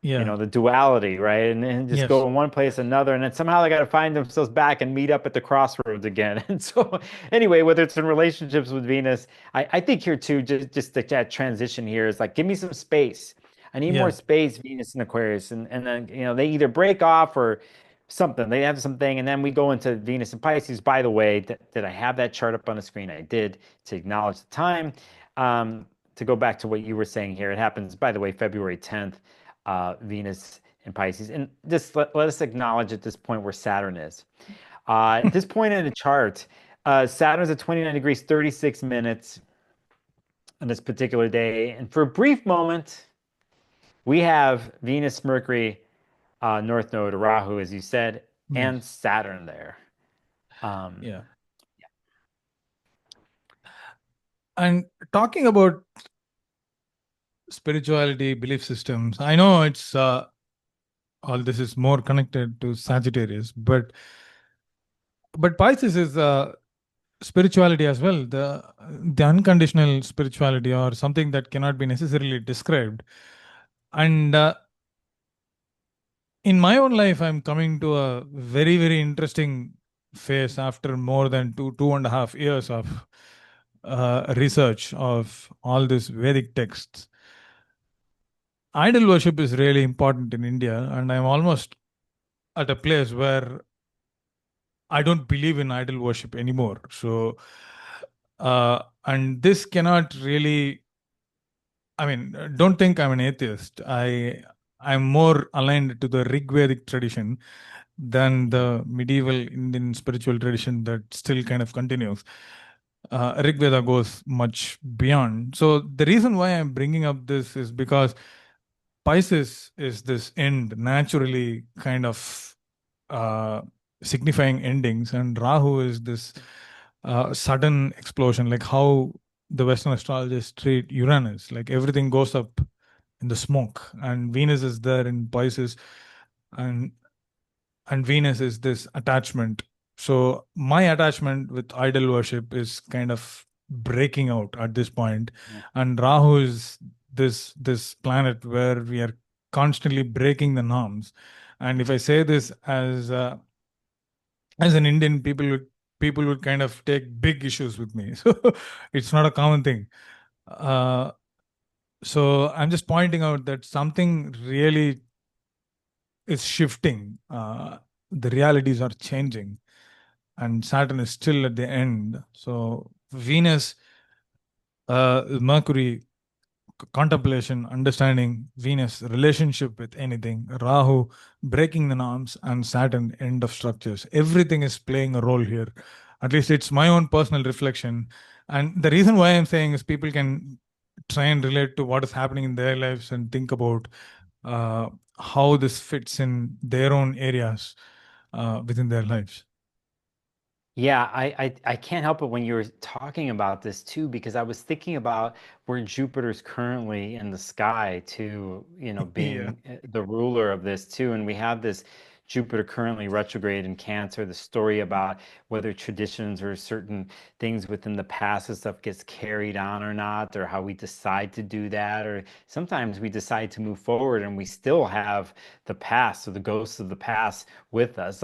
yeah, the duality, right? And just yes, go in one place another, and then somehow they got to find themselves back and meet up at the crossroads again. And so, anyway, whether it's in relationships with Venus, I think here too, just that transition here is like, give me some space. I need more yeah, space, Venus and Aquarius, and then they either break off or something. They have something, and then we go into Venus and Pisces. By the way, did I have that chart up on the screen? I did, to acknowledge the time. To go back to what you were saying here, it happens, by the way, February 10th, Venus and Pisces. And just let us acknowledge at this point where Saturn is. At this point in the chart, Saturn's at 29 degrees, 36 minutes on this particular day. And for a brief moment, we have Venus, Mercury, North Node, Rahu, as you said, and yes, Saturn there. Um, yeah. And talking about spirituality, belief systems, I know it's all this is more connected to Sagittarius, but Pisces is spirituality as well. The unconditional spirituality, or something that cannot be necessarily described. And in my own life, I'm coming to a very, very interesting phase after more than 2.5 years of research of all these Vedic texts. Idol worship is really important in India, and I'm almost at a place where I don't believe in idol worship anymore. So, and this cannot really, I mean, don't think I'm an atheist. I'm more aligned to the Rigvedic tradition than Mm. the medieval Indian spiritual tradition that still kind of continues. Rig Veda goes much beyond. So the reason why I'm bringing up this is because Pisces is this end, naturally kind of uh, signifying endings, and Rahu is this sudden explosion, like how the Western astrologers treat Uranus, like everything goes up in the smoke, and Venus is there in Pisces, and Venus is this attachment. So my attachment with idol worship is kind of breaking out at this point, Yeah. and Rahu is this planet where we are constantly breaking the norms. And if I say this as an Indian, people would kind of take big issues with me. So it's not a common thing. Uh, so I'm just pointing out that something really is shifting. The realities are changing, and Saturn is still at the end. So Venus, Mercury, contemplation, understanding Venus, relationship with anything, Rahu, breaking the norms, and Saturn, end of structures. Everything is playing a role here. At least it's my own personal reflection. And the reason why I'm saying is people can try and relate to what is happening in their lives and think about uh, how this fits in their own areas within their lives. Yeah, I can't help it when you were talking about this too, because I was thinking about where Jupiter's currently in the sky too, Yeah. being the ruler of this too. And we have this Jupiter currently retrograde in Cancer, the story about whether traditions or certain things within the past and stuff gets carried on or not, or how we decide to do that, or sometimes we decide to move forward and we still have the past or the ghosts of the past with us.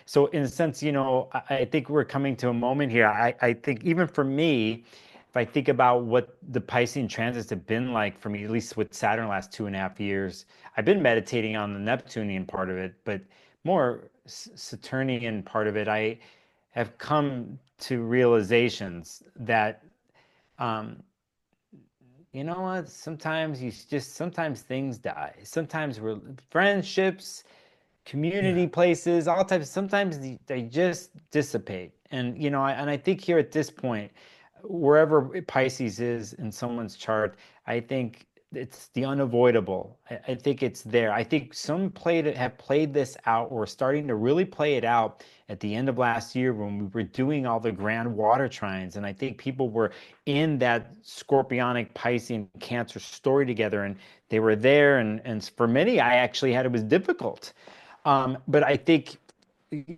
So in a sense, I think we're coming to a moment here. I think even for me, if I think about what the Piscean transits have been like for me, at least with Saturn the last 2.5 years, I've been meditating on the Neptunian part of it, but more Saturnian part of it, I have come to realizations that, um, you know what, sometimes things die. Sometimes we're friendships, Yeah. community places, all types. Sometimes they just dissipate. And I think here at this point, wherever Pisces is in someone's chart, I think it's the unavoidable. I think it's there. I think some have played this out, or starting to really play it out at the end of last year when we were doing all the grand water trines. And I think people were in that scorpionic Piscean Cancer story together, and they were there. And for many, I actually had it was difficult. But I think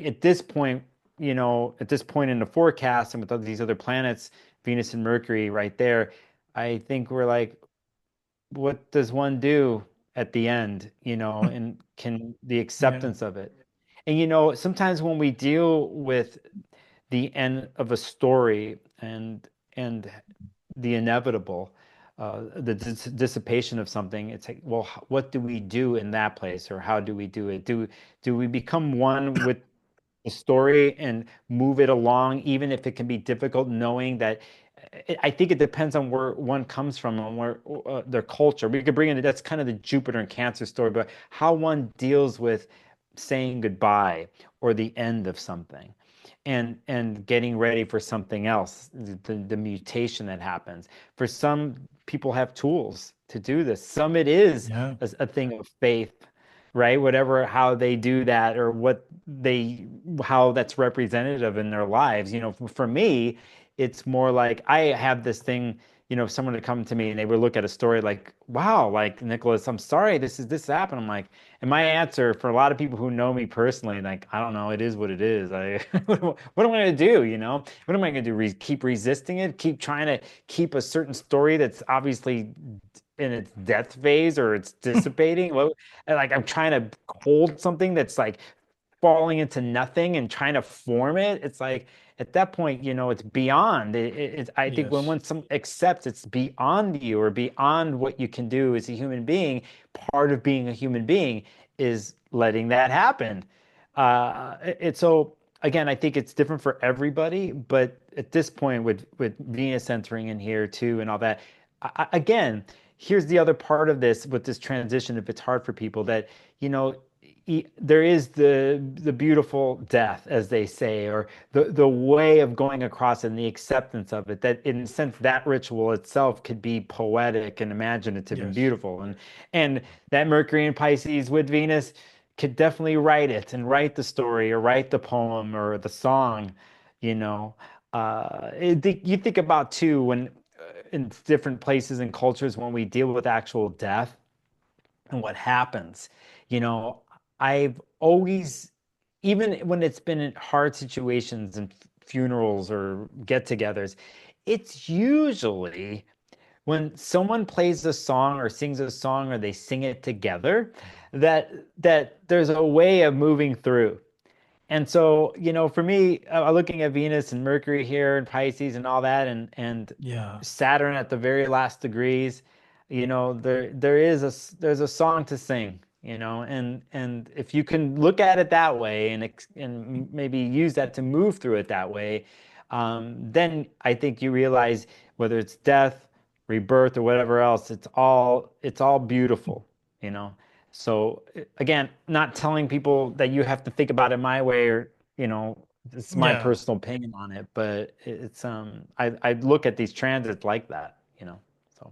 at this point, at this point in the forecast and with these other planets, Venus and Mercury right there, I think we're like, what does one do at the end, and can the Yeah. acceptance of it. And sometimes when we deal with the end of a story and the inevitable, the dissipation of something, it's like, well, what do we do in that place, or how do we do it? Do we become one with the story and move it along, even if it can be difficult, knowing that I think it depends on where one comes from and where their culture. We could bring in that's kind of the Jupiter and Cancer story, but how one deals with saying goodbye or the end of something, and getting ready for something else, the mutation that happens. For some people have tools to do this. Some it is Yeah. a thing of faith, right? Whatever, how they do that, or how that's representative in their lives. For me, it's more like I have this thing, if someone would come to me and they would look at a story like, wow, like, Nicholas, I'm sorry, this happened. I'm like, and my answer for a lot of people who know me personally, like, I don't know, it is what it is. What am I going to do? What am I going to do? Keep resisting it? Keep trying to keep a certain story that's obviously in its death phase, or it's dissipating? Well, like, I'm trying to hold something that's like falling into nothing and trying to form it. It's like at that point, it's beyond. I think when Yes. some accepts it's beyond you, or beyond what you can do as a human being, part of being a human being is letting that happen. It's so again, I think it's different for everybody, but at this point, with Venus entering in here too and all that, again, here's the other part of this with this transition, if it's hard for people, that, you know, there is the beautiful death, as they say, or the way of going across and the acceptance of it, that in a sense that ritual itself could be poetic and imaginative and Yes. beautiful. And that Mercury in Pisces with Venus could definitely write it and write the story or write the poem or the song, you know. You think about too, when in different places and cultures, when we deal with actual death and what happens, you know, I've always, even when it's been in hard situations and funerals or get-togethers, it's usually when someone plays a song or sings a song or they sing it together, that there's a way of moving through. And so, you know, for me, looking at Venus and Mercury here and Pisces and all that, and Yeah. Saturn at the very last degrees, you know, there's a song to sing, you know, and if you can look at it that way and maybe use that to move through it that way, then I think you realize whether it's death, rebirth, or whatever else, it's all beautiful, you know. So again, not telling people that you have to think about it my way, or, you know, it's my Yeah. personal opinion on it, but it's I look at these transits like that, you know. So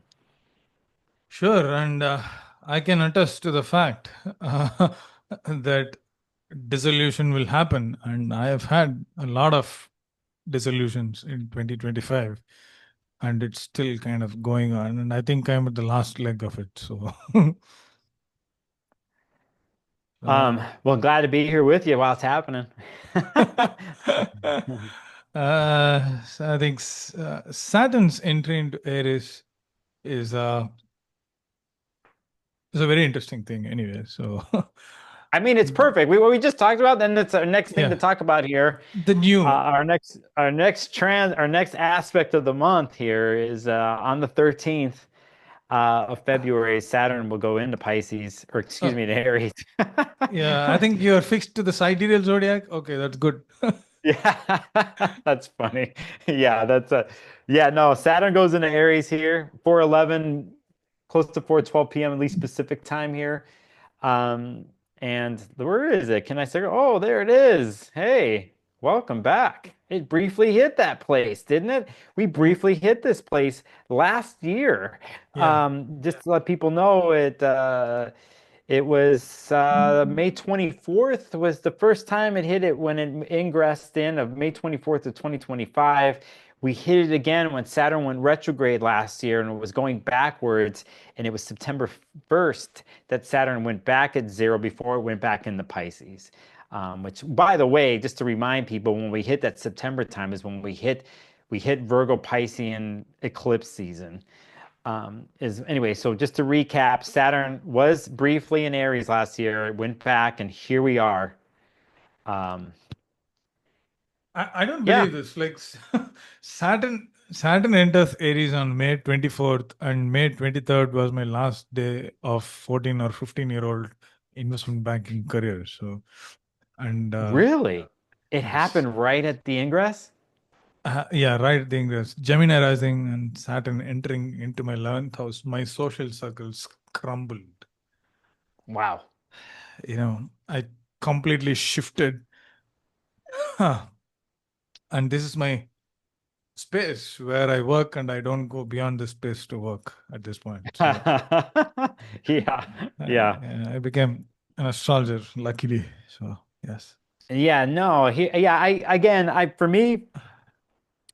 Sure. And I can attest to the fact that dissolution will happen. And I have had a lot of dissolutions in 2025, and it's still kind of going on. And I think I'm at the last leg of it. So, uh, well, glad to be here with you while it's happening. so I think Saturn's entry into Aries is is a very interesting thing anyway. So, I mean, it's perfect. What we just talked about, then that's our next thing to yeah, talk about here. the new, Our next aspect of the month here is on the 13th of February. Saturn will go into Pisces, or excuse uh, me, to Aries. yeah, I think you're fixed to the sidereal zodiac. Okay, that's good. Yeah, that's funny. Yeah, yeah, no, Saturn goes into Aries here, 4:11, close to 4:12 p.m. at least Pacific time here. Um, and where is it? Can I say, oh, there it is. Hey, welcome back. It briefly hit that place, didn't it? We Oh, briefly hit this place last year. yeah. Just to let people know, it was May 24th was the first time it hit it, when it ingressed in, of May 24th of 2025. We hit it again when Saturn went retrograde last year and it was going backwards. And it was September 1st that Saturn went back at zero before it went back into Pisces. Which, by the way, just to remind people, when we hit that September time is when we hit Virgo Piscean eclipse season. Is anyway, so just to recap, Saturn was briefly in Aries last year, it went back, and here we are. Um, I don't yeah, believe this. Like Saturn enters Aries on May 24th, and May 23rd was my last day of 14 or 15-year-old investment banking career. So, and really? It yes. happened right at the ingress? Yeah, right. The English Gemini rising and Saturn entering into my 11th house, my social circles crumbled. Wow. I completely shifted. Huh. And this is my space where I work, and I don't go beyond the space to work at this point. So Yeah, yeah. I became an astrologer, luckily. So, yes. Yeah, no, yeah, for me,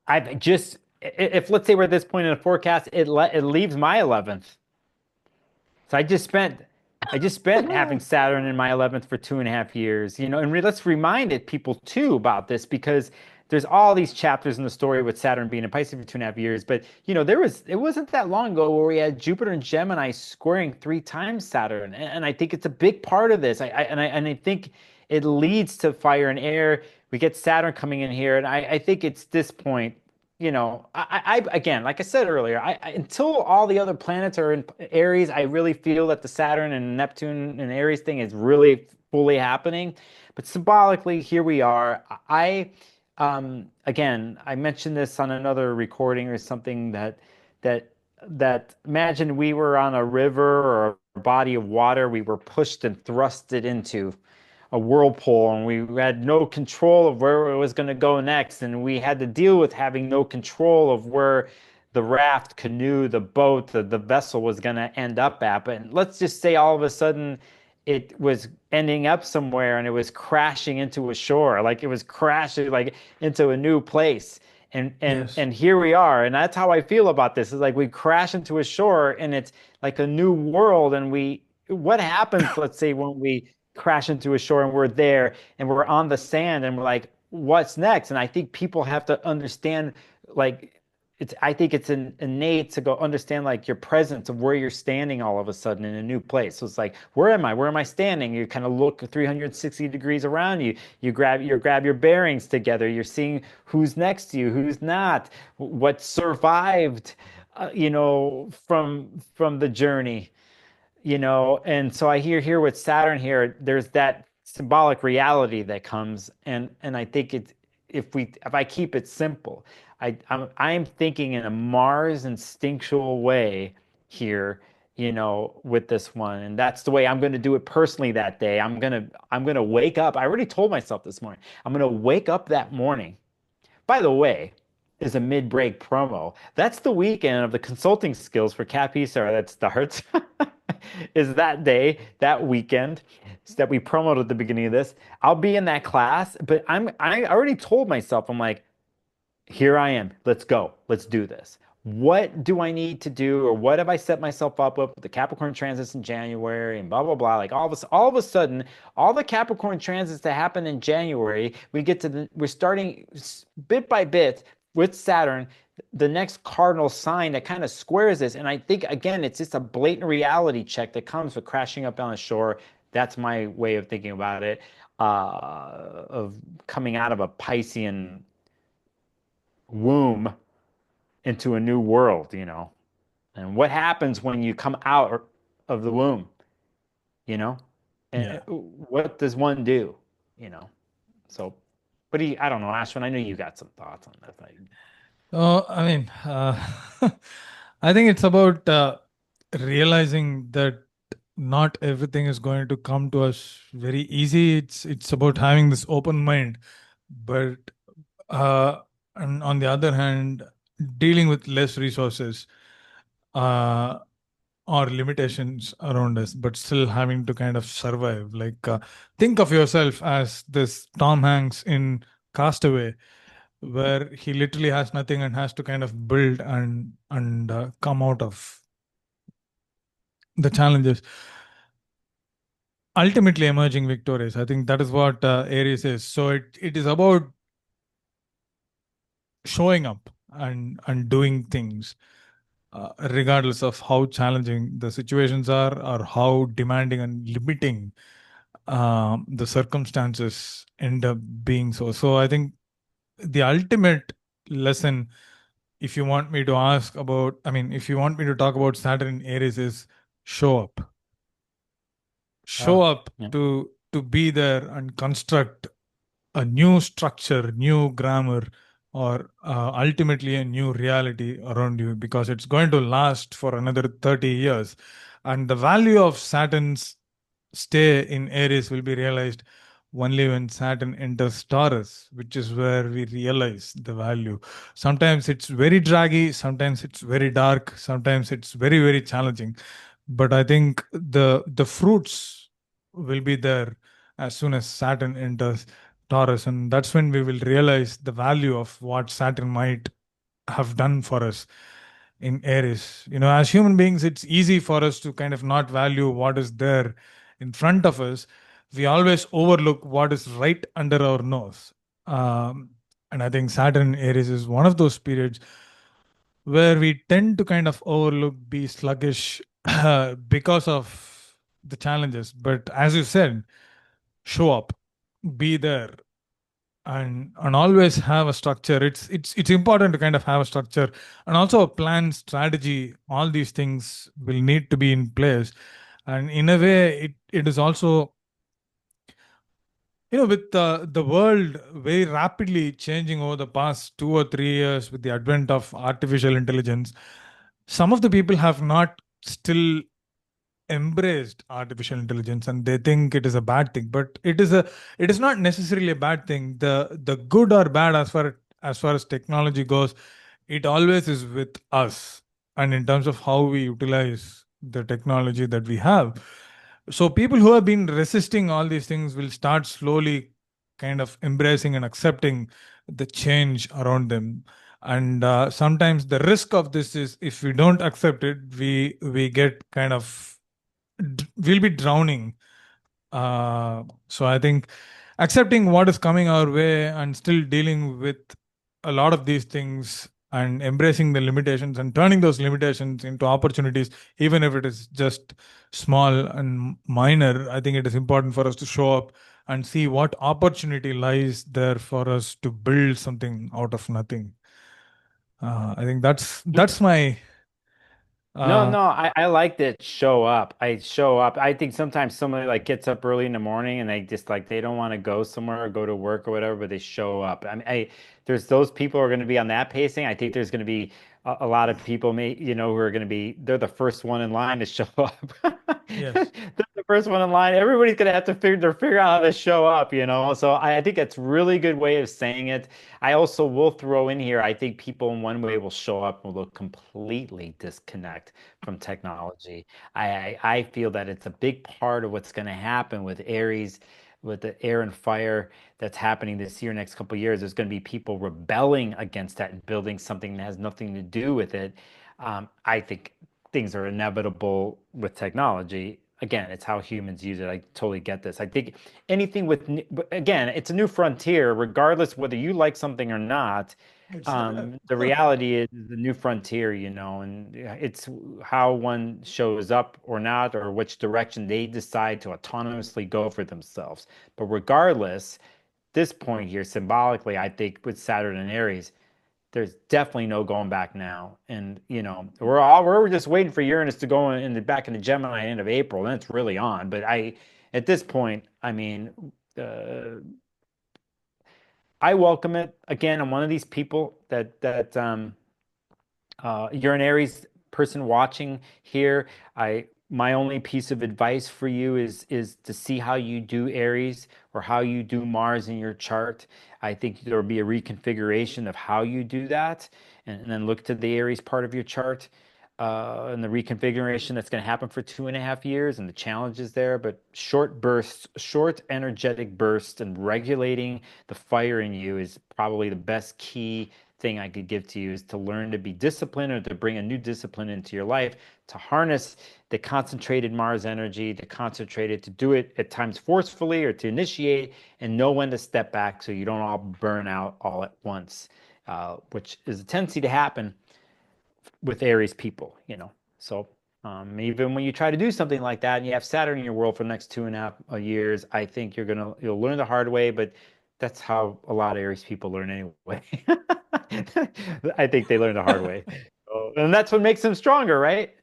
I've just, if let's say we're at this point in the forecast, it leaves my 11th. So I just spent having Saturn in my 11th for 2.5 years, you know, and let's remind people too about this, because there's all these chapters in the story with Saturn being in Pisces for 2.5 years. But, you know, it wasn't that long ago where we had Jupiter and Gemini squaring 3 times Saturn. And I think it's a big part of this. I think it leads to fire and air. We get Saturn coming in here. And I think it's this point, you know, again, like I said earlier, until all the other planets are in Aries, I really feel that the Saturn and Neptune and Aries thing is really fully happening. But symbolically, here we are. Again, I mentioned this on another recording or something, that that imagine we were on a river or a body of water, we were pushed and thrusted into a whirlpool, and we had no control of where it was going to go next, and we had to deal with having no control of where the raft, canoe, the boat, the vessel was going to end up at. But let's just say all of a sudden it was ending up somewhere and it was crashing into a shore, like it was crashing like into a new place. Yes. And here we are, and that's how I feel about this. It's like we crash into a shore and it's like a new world, and we what happens, let's say, when we crash into a shore and we're there and we're on the sand and we're like, what's next? And I think people have to understand, like, I think it's innate to go understand like your presence of where you're standing all of a sudden in a new place. So it's like, where am I? Where am I standing? You kind of look 360 degrees around you. You grab your bearings together. You're seeing who's next to you, who's not, what survived, from the journey, and so I hear here with Saturn here, there's that symbolic reality that comes, and I think it's if I keep it simple, I'm thinking in a Mars instinctual way here, with this one, and that's the way I'm going to do it personally that day. I'm gonna wake up. I already told myself this morning. I'm gonna wake up that morning. By the way, is a mid-break promo. That's the weekend of the consulting skills for CAPISAR that starts. Is that day, that weekend that we promoted at the beginning of this. I'll be in that class, but I already told myself, I'm like, here I am. Let's go. Let's do this. What do I need to do, or what have I set myself up with the Capricorn transits in January and blah blah blah? Like all of a sudden, all the Capricorn transits that happen in January, we're starting bit by bit with Saturn, the next cardinal sign that kind of squares this. And I think again, it's just a blatant reality check that comes with crashing up on the shore. That's my way of thinking about it. Of coming out of a Piscean womb into a new world. And what happens when you come out of the womb, you know? And Yeah. what does one do, you know? So, I don't know, Ashwin, I know you got some thoughts on that. I mean, I think it's about realizing that not everything is going to come to us very easy. It's about having this open mind, but uh, and on the other hand, dealing with less resources uh, or limitations around us, but still having to kind of survive. Like, think of yourself as this Tom Hanks in Castaway, where he literally has nothing and has to kind of build and come out of the challenges, ultimately emerging victorious. I think that is what Aries is. So it is about showing up and doing things, regardless of how challenging the situations are or how demanding and limiting the circumstances end up being. So I think the ultimate lesson, if you want me to ask about, I mean, if you want me to talk about Saturn in Aries, is show up. Show Oh, up yeah. to be there and construct a new structure, new grammar, or ultimately a new reality around you, because it's going to last for another 30 years. And the value of Saturn's stay in Aries will be realized only when Saturn enters Taurus, which is where we realize the value. Sometimes it's very draggy, sometimes it's very dark, sometimes it's very, very challenging. But I think the fruits will be there as soon as Saturn enters Taurus, and that's when we will realize the value of what Saturn might have done for us in Aries. As human beings, it's easy for us to kind of not value what is there in front of us. We always overlook what is right under our nose. Um, and I think Saturn in Aries is one of those periods where we tend to kind of overlook, be sluggish because of the challenges. But as you said, show up, be there, and always have a structure. It's important to kind of have a structure and also a plan, strategy. All these things will need to be in place, and in a way it is also, with the world very rapidly changing over the past 2 or 3 years with the advent of artificial intelligence. some of the people have not still embraced artificial intelligence, and they think it is a bad thing, but it is not necessarily a bad thing. The good or bad, as far as technology goes, it always is with us, and in terms of how we utilize the technology that we have. So people who have been resisting all these things will start slowly kind of embracing and accepting the change around them. And sometimes the risk of this is, if we don't accept it, we get kind of we'll be drowning. So I think accepting what is coming our way and still dealing with a lot of these things and embracing the limitations and turning those limitations into opportunities, even if it is just small and minor, I think it is important for us to show up and see what opportunity lies there for us to build something out of nothing. I think that's my No, uh, no, I like that show up. I show up. I think sometimes somebody like gets up early in the morning and they just like they don't want to go somewhere or go to work or whatever, but they show up. I mean, there's those people who are going to be on that pacing. I think there's going to be a lot of people, who are going to be they're the first one in line to show up. yes. They're the first one in line. Everybody's going to have to figure out how to show up. So I think that's really good way of saying it. I also will throw in here, I think people in one way will show up and will completely disconnect from technology. I feel that it's a big part of what's going to happen with Aries, with the air and fire that's happening this year, next couple of years. There's going to be people rebelling against that and building something that has nothing to do with it. I think things are inevitable with technology. Again, it's how humans use it. I totally get this. I think anything again, it's a new frontier, regardless whether you like something or not. It's The reality is the new frontier, and it's how one shows up or not, or which direction they decide to autonomously go for themselves. But regardless, this point here, symbolically, I think with Saturn and Aries, there's definitely no going back now. And we're just waiting for Uranus to go in the back in the Gemini end of April, and it's really on. But at this point, I mean, uh, I welcome it. Again, I'm one of these people that you're an Aries person watching here. My only piece of advice for you is to see how you do Aries or how you do Mars in your chart. I think there will be a reconfiguration of how you do that, and then look to the Aries part of your chart, and the reconfiguration that's going to happen for 2.5 years and the challenges there. But short bursts, short energetic bursts, and regulating the fire in you is probably the best key thing I could give to you, is to learn to be disciplined or to bring a new discipline into your life, to harness the concentrated Mars energy, to concentrate it, to do it at times forcefully or to initiate, and know when to step back so you don't all burn out all at once, which is a tendency to happen with Aries people. So even when you try to do something like that and you have Saturn in your world for the next 2.5 years, I think you'll learn the hard way, but that's how a lot of Aries people learn anyway. I think they learn the hard way. And that's what makes them stronger, right?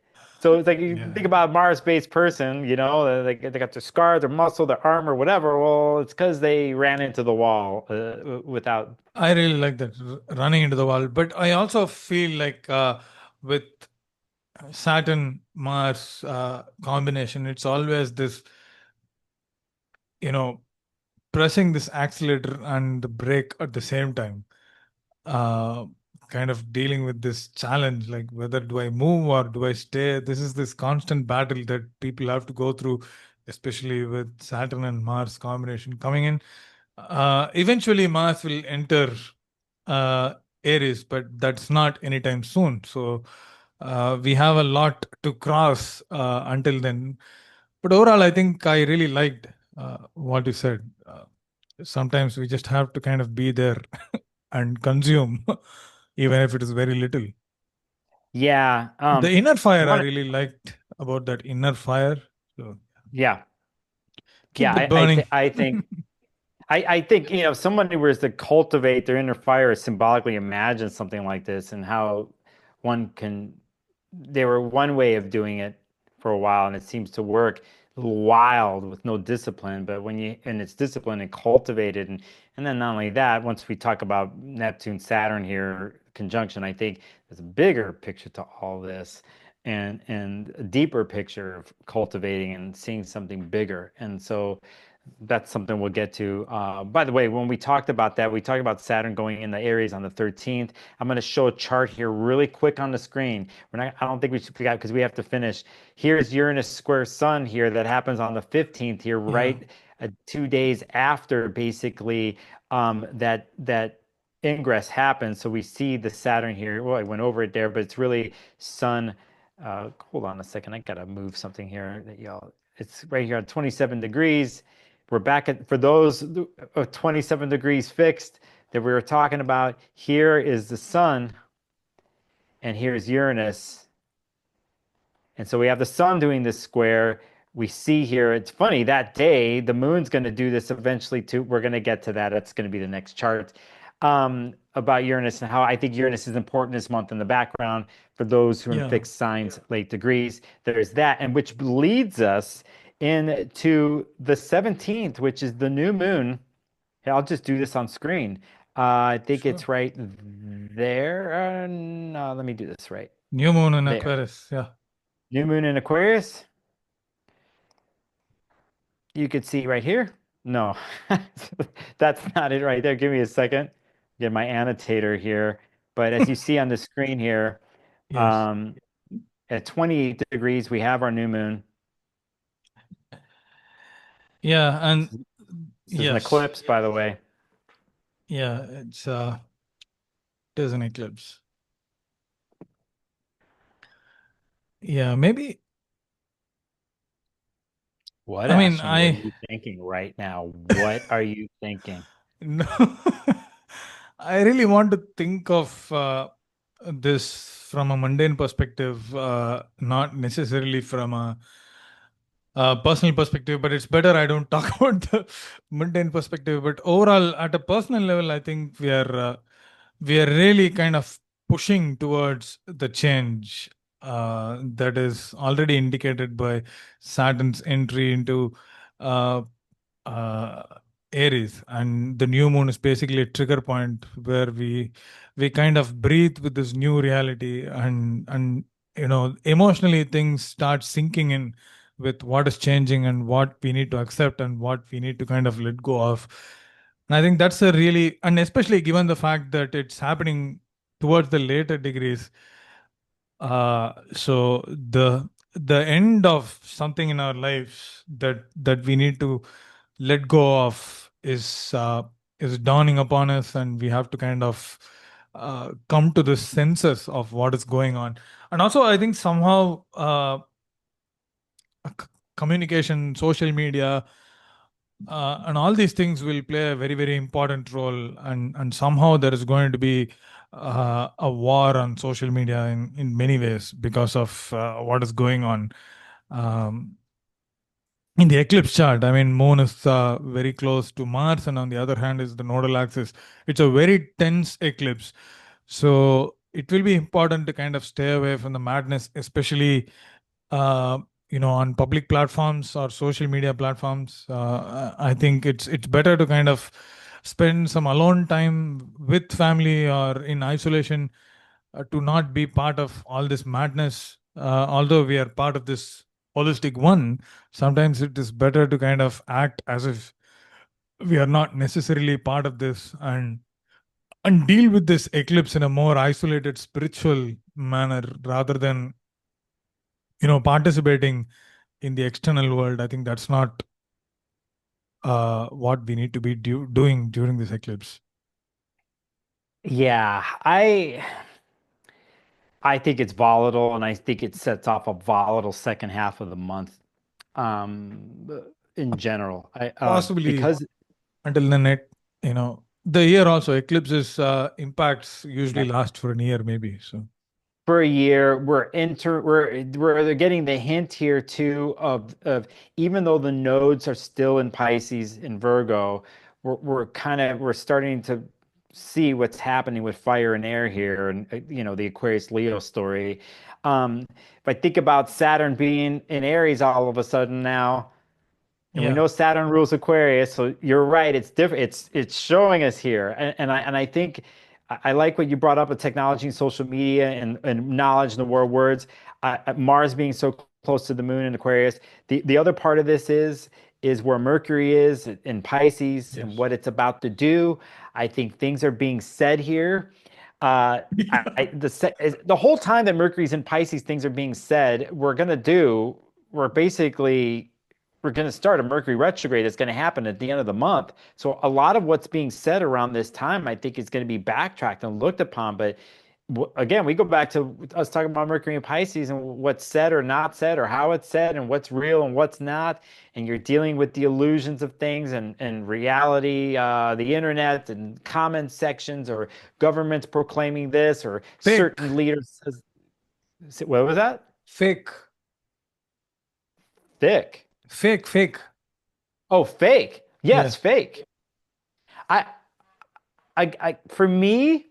So it's like you yeah. think about a Mars-based person, they got their scar, their muscle, their armor, whatever. Well, it's because they ran into the wall without. I really like that, running into the wall. But I also feel like with Saturn Mars combination, it's always this, you know, pressing this accelerator and the brake at the same time. Uh, Kind of dealing with this challenge, like whether do I move or do I stay? This is this constant battle that people have to go through, especially with Saturn and Mars combination coming in. Eventually, Mars will enter uh, Aries, but that's not anytime soon. So we have a lot to cross until then. But overall, I think I really liked what you said. Sometimes we just have to kind of be there and consume, even if it is very little. Yeah. The inner fire, I One. really liked about that inner fire. So Yeah. keep Yeah. that burning. I think, somebody was to cultivate their inner fire, symbolically imagine something like this, and how one can, they were one way of doing it for a while, and it seems to work. A little wild with no discipline, but and it's disciplined and cultivated, and then not only that, once we talk about Neptune, Saturn here conjunction. I think there's a bigger picture to all this, and a deeper picture of cultivating and seeing something bigger. And so that's something we'll get to. By the way, when we talked about that, we talked about Saturn going in the Aries on the 13th. I'm going to show a chart here really quick on the screen. I don't think we should forget because we have to finish. Here's Uranus square Sun here that happens on the 15th here, Yeah, right 2 days after basically that ingress happens. So we see the Saturn here. Well, I went over it there, but it's really Sun. Hold on a second. I gotta move something here that y'all. It's right here at 27 degrees. We're back at for those 27 degrees fixed that we were talking about. Here is the Sun, and here's Uranus. And so we have the Sun doing this square. We see here, it's funny, that day, the moon's going to do this eventually too. We're going to get to that. That's going to be the next chart about Uranus and how I think Uranus is important this month in the background for those who are in yeah, fixed signs, late degrees. There's that, and which leads us into the 17th, which is the new moon. Hey, I'll just do this on screen. I think sure. it's right there. No, let me do this right New moon in there. Aquarius. Yeah. New moon in Aquarius. You could see right here. No, that's not it right there. Give me a second. Get my annotator here. But as you see on the screen here, Yes. um, at 28 degrees, we have our new moon. Yeah, and This is an yes. eclipse, by the way. Yeah, it is an eclipse. Yeah, maybe. What, I mean, Ashwin? What are I you thinking right now? What are you thinking? no, I really want to think of this from a mundane perspective, not necessarily from a personal perspective, but it's better I don't talk about the mundane perspective. But overall, at a personal level, I think we are really kind of pushing towards the change that is already indicated by Saturn's entry into uh, uh, Aries, and the new moon is basically a trigger point where we kind of breathe with this new reality, and emotionally things start sinking in with what is changing and what we need to accept and what we need to kind of let go of. And I think that's a really, and especially given the fact that it's happening towards the later degrees. So the end of something in our lives that we need to let go of is dawning upon us, and we have to kind of come to the senses of what is going on. And also, I think somehow c- communication, social media, and all these things will play a very, very important role. And somehow there is going to be a war on social media in many ways because of what is going on. Um, in the eclipse chart, I mean, moon is very close to Mars, and on the other hand is the nodal axis. It's a very tense eclipse. So it will be important to kind of stay away from the madness, especially uh, on public platforms or social media platforms. I think it's better to kind of spend some alone time with family or in isolation, to not be part of all this madness. Although we are part of this holistic one, sometimes it is better to kind of act as if we are not necessarily part of this, and deal with this eclipse in a more isolated spiritual manner rather than participating in the external world. I think that's not what we need to be doing during this eclipse. Yeah, I think it's volatile, and I think it sets off a volatile second half of the month. In general, I Possibly because until the the year also eclipses impacts usually last for a year maybe. So for a year we're getting the hint here too of even though the nodes are still in Pisces and Virgo, we're starting to see what's happening with fire and air here, and the Aquarius Leo story. If I think about Saturn being in Aries all of a sudden now, and we yeah, know Saturn rules Aquarius, so you're right. It's different. It's showing us here, and I think I like what you brought up with technology and social media and knowledge and the war words. Mars being so close to the moon in Aquarius. The other part of this is where Mercury is in Pisces and Yes. what it's about to do. I think things are being said here. The whole time that Mercury's in Pisces, things are being said. We're going to start a Mercury retrograde that's going to happen at the end of the month. So a lot of what's being said around this time, I think, is going to be backtracked and looked upon. But again, we go back to us talking about Mercury and Pisces and what's said or not said, or how it's said, and what's real and what's not. And you're dealing with the illusions of things and reality, the internet and comment sections, or governments proclaiming this, or Fake. certain leaders. What was that? Fake. Thick. Fake. Fake. Oh, fake. Yeah. Yes, fake. I, for me,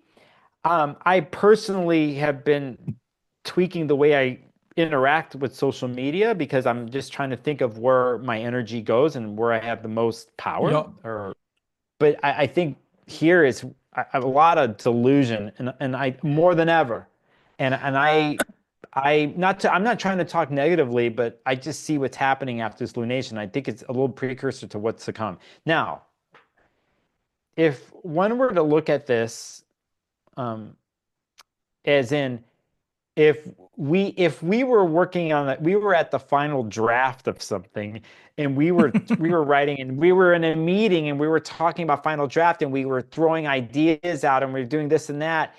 I personally have been tweaking the way I interact with social media because I'm just trying to think of where my energy goes and where I have the most power. Yeah. But I think here is a lot of delusion, and I more than ever, and I'm not trying to talk negatively, but I just see what's happening after this lunation. I think it's a little precursor to what's to come. Now, if one were to look at this, um, as in if we were working on that, we were at the final draft of something, and we were writing, and we were in a meeting, and we were talking about final draft, and we were throwing ideas out, and we were doing this and that.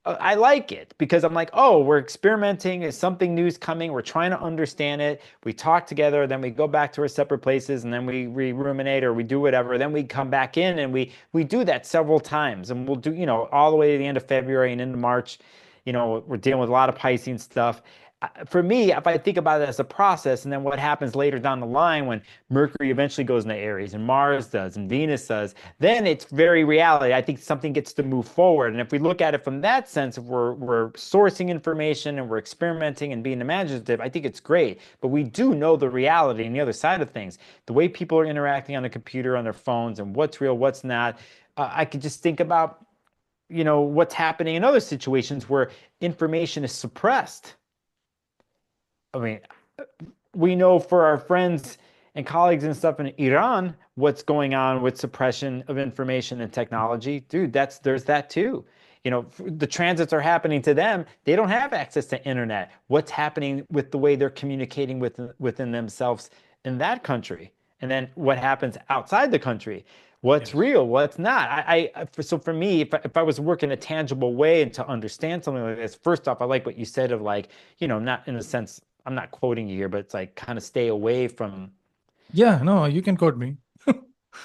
I like it because I'm like, oh, we're experimenting. Is something new's coming? We're trying to understand it. We talk together, then we go back to our separate places, and then we ruminate or we do whatever. Then we come back in, and we do that several times, and we'll do, all the way to the end of February and into March. We're dealing with a lot of Piscean stuff. For me, if I think about it as a process, and then what happens later down the line when Mercury eventually goes into Aries and Mars does and Venus does, then it's very reality. I think something gets to move forward. And if we look at it from that sense, if we're sourcing information and we're experimenting and being imaginative, I think it's great. But we do know the reality and the other side of things, the way people are interacting on the computer, on their phones, and what's real, what's not. I could just think about what's happening in other situations where information is suppressed. I mean, we know for our friends and colleagues and stuff in Iran what's going on with suppression of information and technology. Dude, there's that too. The transits are happening to them. They don't have access to internet. What's happening with the way they're communicating within themselves in that country? And then what happens outside the country? What's Yes. real? What's not? So for me, if I was working a tangible way and to understand something like this, first off, I like what you said of like, not in a sense, I'm not quoting you here, but it's like kind of stay away from Yeah. No, you can quote me.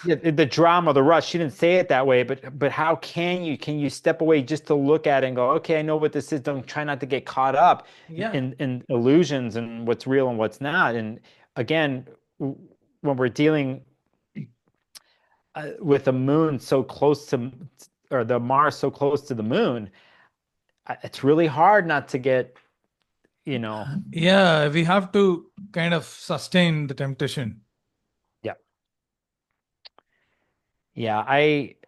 the drama, the rush. She didn't say it that way, but how can you step away just to look at it and go, okay, I know what this is. Don't try not to get caught up Yeah. in illusions and what's real and what's not. And again, when we're dealing with the moon so close to, or the Mars so close to the moon, it's really hard not to get, you know, Yeah. We have to kind of sustain the temptation. yeah. Yeah,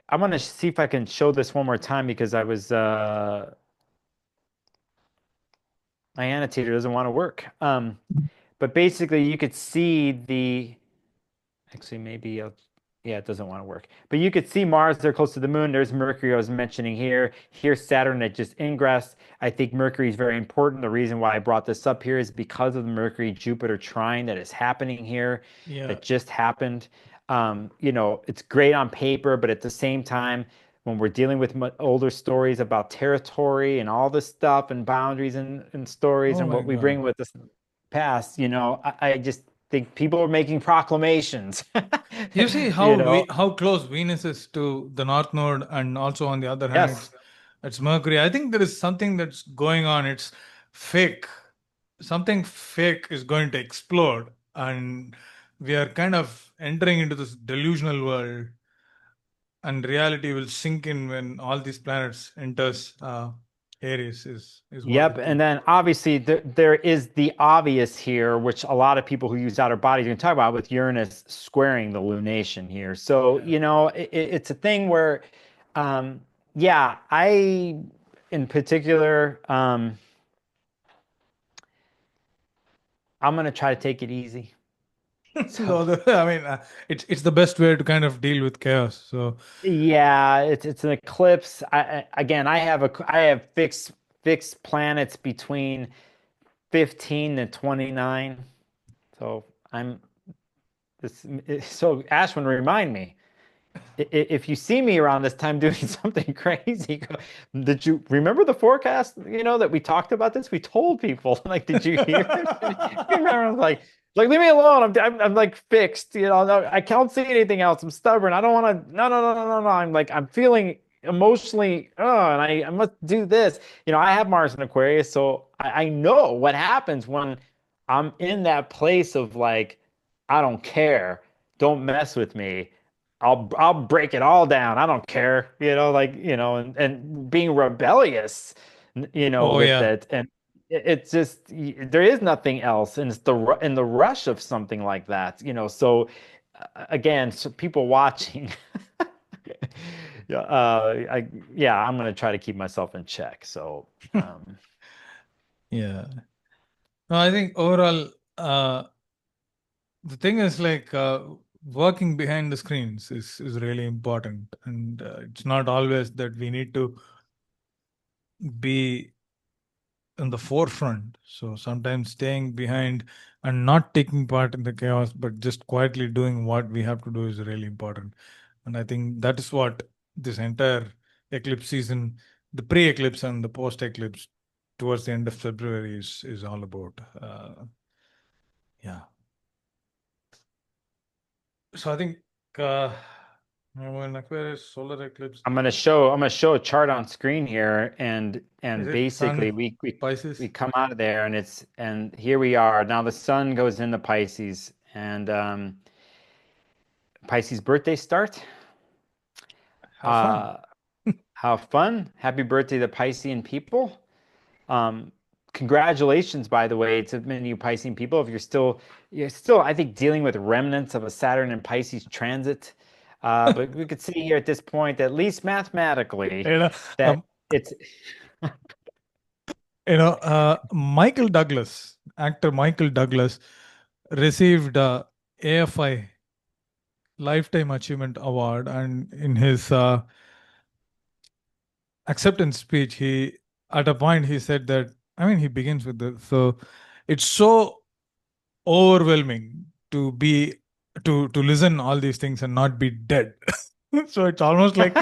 I'm gonna see if I can show this one more time because my annotator doesn't want to work. But basically you could see actually maybe yeah, it doesn't want to work. But you could see Mars there close to the moon. There's Mercury I was mentioning here. Here's Saturn that just ingressed. I think Mercury is very important. The reason why I brought this up here is because of the Mercury-Jupiter trine that is happening here, Yeah. that just happened. It's great on paper, but at the same time, when we're dealing with older stories about territory and all this stuff and boundaries and stories Oh and my what we God. bring with us past, I just think people are making proclamations. You see You how know, how close Venus is to the North Node, and also on the other hand, yes. it's Mercury. I think there is something that's going on. It's fake. Something fake is going to explode, and we are kind of entering into this delusional world, and reality will sink in when all these planets enters Aries. Is what I Yep. And think. then obviously there is the obvious here, which a lot of people who use outer bodies are going to talk about with Uranus squaring the lunation here. So, Yeah. it's a thing where, um, Yeah, I in particular, I'm gonna try to take it easy. So No, I mean, it's the best way to kind of deal with chaos. So, yeah, it's an eclipse. Again, I have fixed planets between 15 to 29. So I'm this. So Ashwin, remind me if you see me around this time doing something crazy. Did you remember the forecast? You know that we talked about this. We told people like, did you hear it? You remember? I was like leave me alone. I'm like fixed. You know, no, I can't see anything else. I'm stubborn. I don't want to. No. I'm like I'm feeling emotionally. Oh, and I must do this. You know, I have Mars in Aquarius, so I know what happens when I'm in that place of like, I don't care. Don't mess with me. I'll break it all down. I don't care, like, and being rebellious, oh with yeah. it. And it's just there is nothing else, and it's in the rush of something like that, So again, so people watching, yeah, I'm gonna try to keep myself in check. So, Yeah. No, I think overall, the thing is like working behind the screens is really important, and it's not always that we need to be in the forefront. So sometimes staying behind and not taking part in the chaos, but just quietly doing what we have to do is really important. And I think that is what this entire eclipse season, the pre-eclipse and the post-eclipse towards the end of February is all about. Yeah. So I think uh, when Aquarius solar eclipse, I'm gonna show a chart on screen here, is and it basically Sun, we Pisces? come out of there, and here we are. Now the sun goes into Pisces, and Pisces birthday start. Have fun. Uh, have fun. Happy birthday to Piscean people. Um, Congratulations, by the way, to many of you Piscean people. If you're still, I think, dealing with remnants of a Saturn and Pisces transit. But we could see here at this point, at least mathematically, You know, that um, it's Michael Douglas, actor Michael Douglas, received AFI Lifetime Achievement Award, and in his acceptance speech, he at a point he said that I mean he begins with the so it's so overwhelming to be to listen all these things and not be dead. So it's almost like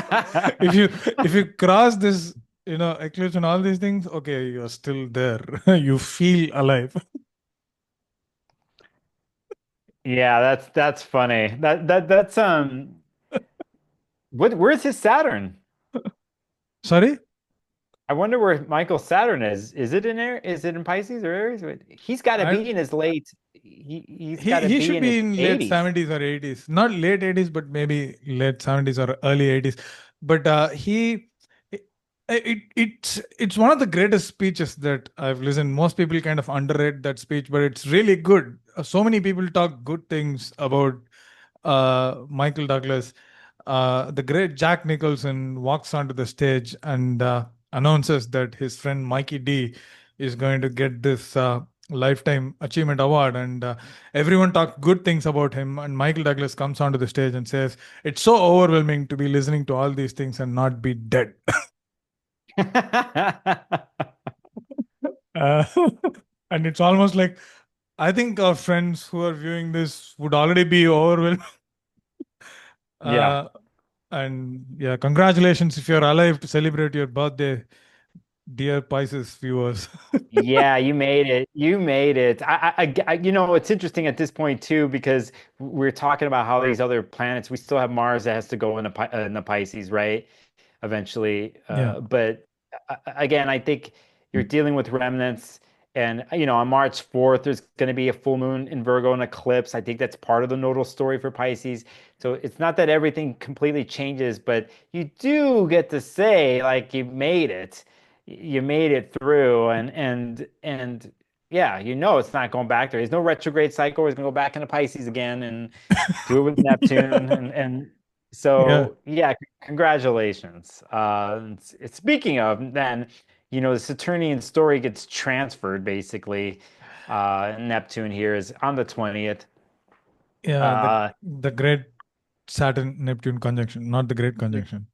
if you if you cross this eclipse and all these things, okay, you're still there. You feel alive. Yeah, that's funny. That's where's his Saturn? Sorry. I wonder where Michael's Saturn is. Is it in Air? Is it in Pisces or Aries? He's got to I be in his late. He's got to he be should in his be in late 80s. 70s or 80s, not late 80s, but maybe late 70s or early 80s. But it's one of the greatest speeches that I've listened. Most people kind of underrate that speech, but it's really good. So many people talk good things about Michael Douglas. The great Jack Nicholson walks onto the stage and announces that his friend Mikey D is going to get this Lifetime Achievement Award, and everyone talked good things about him. And Michael Douglas comes onto the stage and says, "It's so overwhelming to be listening to all these things and not be dead." Uh, and it's almost like I think our friends who are viewing this would already be overwhelmed. Yeah. Uh, and yeah, congratulations if you're alive to celebrate your birthday, dear Pisces viewers. Yeah, you made it. You made it. It's interesting at this point too, because we're talking about how these other planets, we still have Mars that has to go in the Pisces, right? Eventually. Yeah. But again, I think you're dealing with remnants. And, on March 4th, there's going to be a full moon in Virgo and eclipse. I think that's part of the nodal story for Pisces. So it's not that everything completely changes, but you do get to say, like, you made it through, and yeah, it's not going back there. There's no retrograde cycle. It's going to go back into Pisces again and do it with Neptune, and Yeah. So yeah, congratulations. Speaking of, then, the Saturnian story gets transferred basically. Neptune here is on the 20th. Yeah. Uh, The great Saturn-Neptune conjunction, not the great the, conjunction.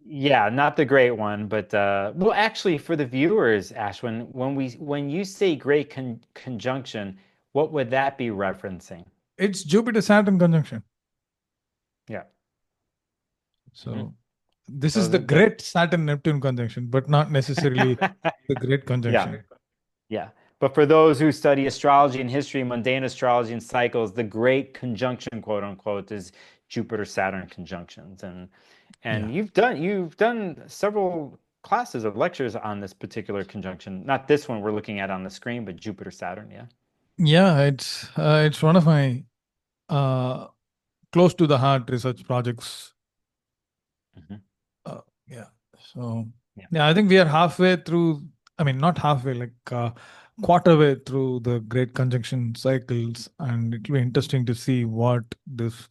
yeah, not the great one, but well, actually, for the viewers, Ashwin, when you say great conjunction, what would that be referencing? It's Jupiter-Saturn conjunction. Yeah. Hmm. So this So is the the great Saturn-Neptune conjunction, but not necessarily the great yeah. conjunction. Yeah. But for those who study astrology and history, mundane astrology and cycles, the great conjunction, quote unquote, is Jupiter Saturn conjunctions. And Yeah. you've done several classes of lectures on this particular conjunction. Not this one we're looking at on the screen, but Jupiter Saturn, yeah. Yeah, it's one of my uh, close to the heart research projects. Hmm. Yeah. So Yeah. yeah, I think we are halfway through. I mean, not halfway, like quarter way through the great conjunction cycles, and it will be interesting to see what this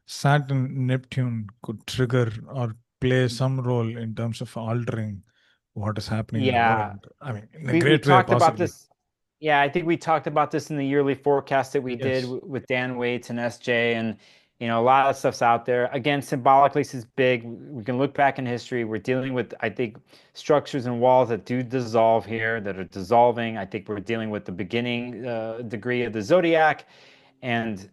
Saturn Neptune could trigger or play some role in terms of altering what is happening in the Yeah. world. I mean, in a We great way, talked about possibly. this. Yeah, I think we talked about this in the yearly forecast that we did Yes. with Dan Waits and SJ, and a lot of stuff's out there. Again, symbolically, this is big. We can look back in history. We're dealing with, I think, structures and walls that do dissolve here, that are dissolving. I think we're dealing with the beginning degree of the zodiac, and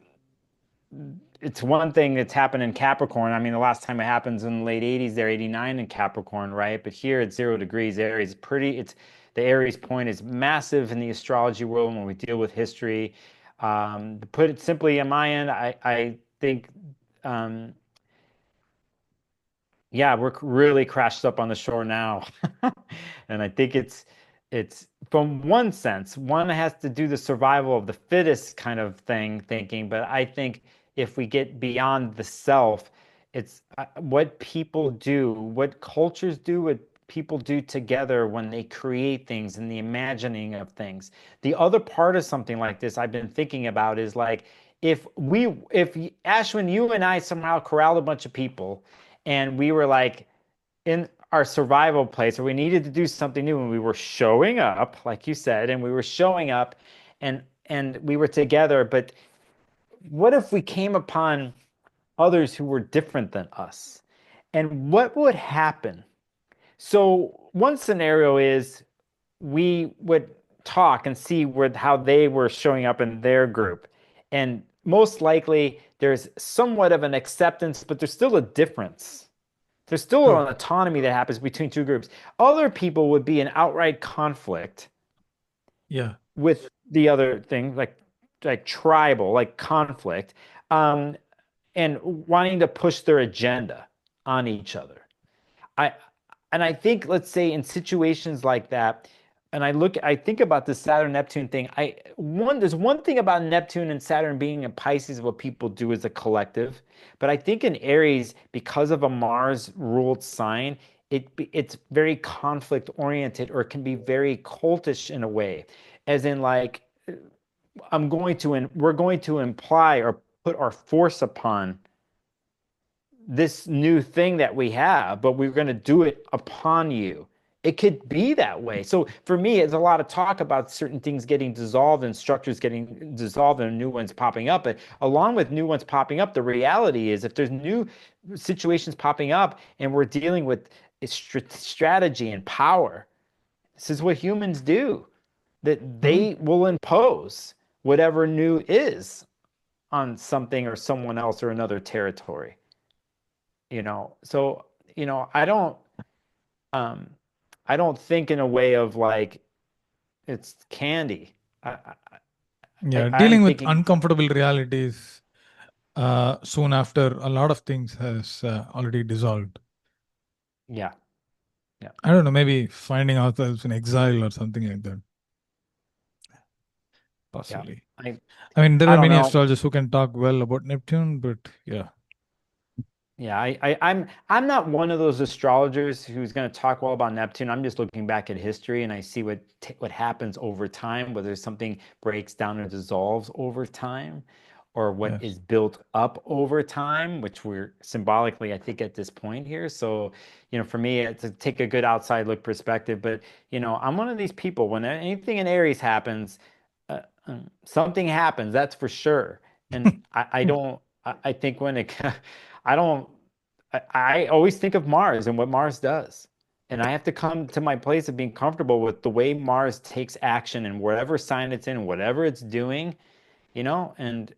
it's one thing that's happened in Capricorn. I mean, the last time it happens in the late 80s, they're 89 in Capricorn, right? But here it's 0 degrees. Aries, it's the Aries point is massive in the astrology world when we deal with history. To put it simply on my end, I think um, yeah, we're really crashed up on the shore now. And I think it's from one sense, one has to do the survival of the fittest kind of thing thinking, but I think if we get beyond the self, it's what people do, what cultures do, what people do together when they create things and the imagining of things. The other part of something like this I've been thinking about is like if Ashwin, you and I somehow corralled a bunch of people and we were like in our survival place where we needed to do something new and we were showing up like you said and we were showing up and we were together, but what if we came upon others who were different than us, and what would happen? So one scenario is we would talk and see how they were showing up in their group. And most likely there's somewhat of an acceptance, but there's still a difference. There's still True. an autonomy that happens between two groups. Other people would be in outright conflict Yeah. with the other thing, like tribal, like conflict, um, and wanting to push their agenda on each other. I and I think, let's say, in situations like that, and I think about the Saturn Neptune thing. There's one thing about Neptune and Saturn being in Pisces, what people do as a collective, but I think in Aries, because of a Mars ruled sign, it's very conflict oriented, or it can be very cultish in a way, as in like we're going to imply or put our force upon this new thing that we have, but we're going to do it upon you. It could be that way. So for me, it's a lot of talk about certain things getting dissolved and structures getting dissolved and new ones popping up. But along with new ones popping up, the reality is if there's new situations popping up and we're dealing with strategy and power, this is what humans do, that Mhm. they will impose whatever new is on something or someone else or another territory. So um I don't think in a way of like it's candy. Yeah. I'm Dealing with thinking, uncomfortable realities soon after a lot of things has already dissolved. yeah, yeah, I don't know, maybe finding ourselves in exile or something like that, yeah. possibly. I I mean, there I are don't many know. astrologers who can talk well about Neptune, but yeah. Yeah, I'm not one of those astrologers who's going to talk well about Neptune. I'm just looking back at history and I see what happens over time, whether something breaks down or dissolves over time, or what Yes. is built up over time, which we're symbolically, I think, at this point here. So, for me, to take a good outside look perspective, but, I'm one of these people, when anything in Aries happens, something happens, that's for sure. And I don't, I think when it, I don't, I always think of Mars and what Mars does. And I have to come to my place of being comfortable with the way Mars takes action and whatever sign it's in, whatever it's doing, and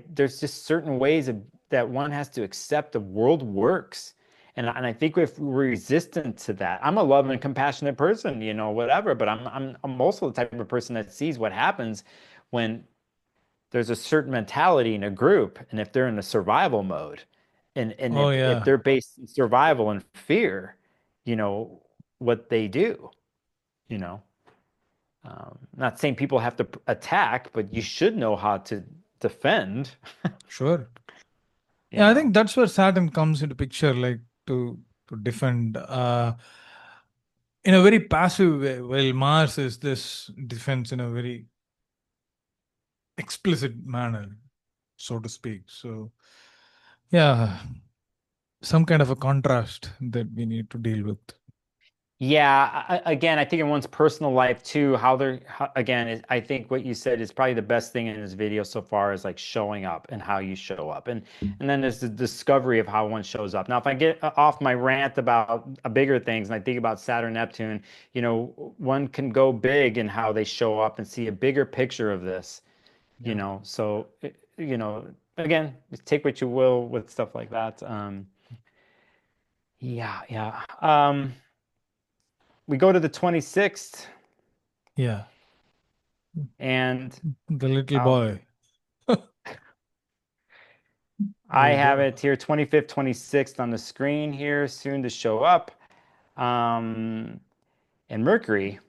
there's just certain ways that one has to accept the world works. And I think if we're resistant to that, I'm a loving and compassionate person, whatever, but I'm also the type of person that sees what happens when there's a certain mentality in a group, and if they're in a survival mode, and Oh, if yeah. they're based in survival and fear, you know, what they do, you know. Not saying people have to attack, but you should know how to defend, Sure. you Yeah, I know. think that's where Saturn comes into picture, like to defend in a very passive way, while Mars is this defense in a very explicit manner, so to speak. So, yeah, some kind of a contrast that we need to deal with. Yeah, again, I think in one's personal life too, again, I think what you said is probably the best thing in this video so far is like showing up and how you show up. And then there's the discovery of how one shows up. Now, if I get off my rant about bigger things and I think about Saturn, Neptune, one can go big in how they show up and see a bigger picture of this, Yeah. So, again, just take what you will with stuff like that. Yeah, yeah. We go to the 26th. Yeah. And The little uh, boy. I We'll have go. it here 25th, 26th on the screen here, soon to show up. And Mercury,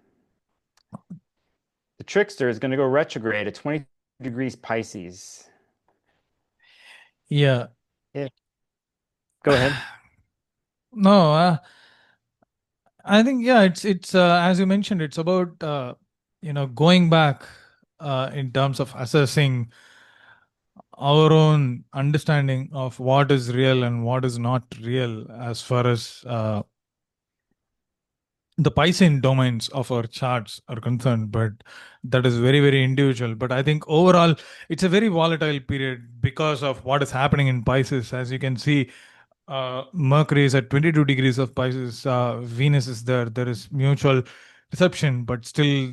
the trickster, is going to go retrograde at 20 degrees Pisces. Yeah. Yeah. Go ahead. No, I think yeah, it's as you mentioned, it's about going back in terms of assessing our own understanding of what is real and what is not real as far as the Piscean domains of our charts are concerned, but that is very, very individual. But I think overall, it's a very volatile period because of what is happening in Pisces. As you can see, Mercury is at 22 degrees of Pisces, Venus is there, there is mutual deception, but still,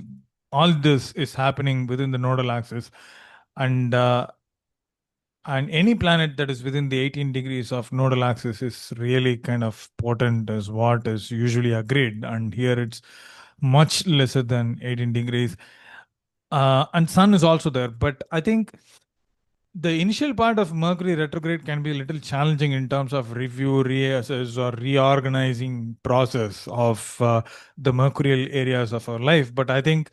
all this is happening within the nodal axis. And and any planet that is within the 18 degrees of nodal axis is really kind of potent, as what is usually agreed. And here it's much lesser than 18 degrees. And Sun is also there. But I think the initial part of Mercury retrograde can be a little challenging in terms of review, reassess, or reorganizing process of the mercurial areas of our life. But I think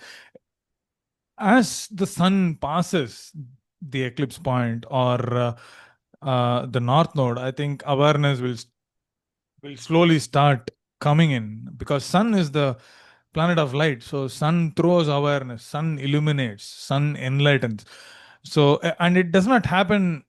as the sun passes the eclipse point or the north node, I think awareness will slowly start coming in because sun is the planet of light. So sun throws awareness, sun illuminates, sun enlightens. So and it does not happen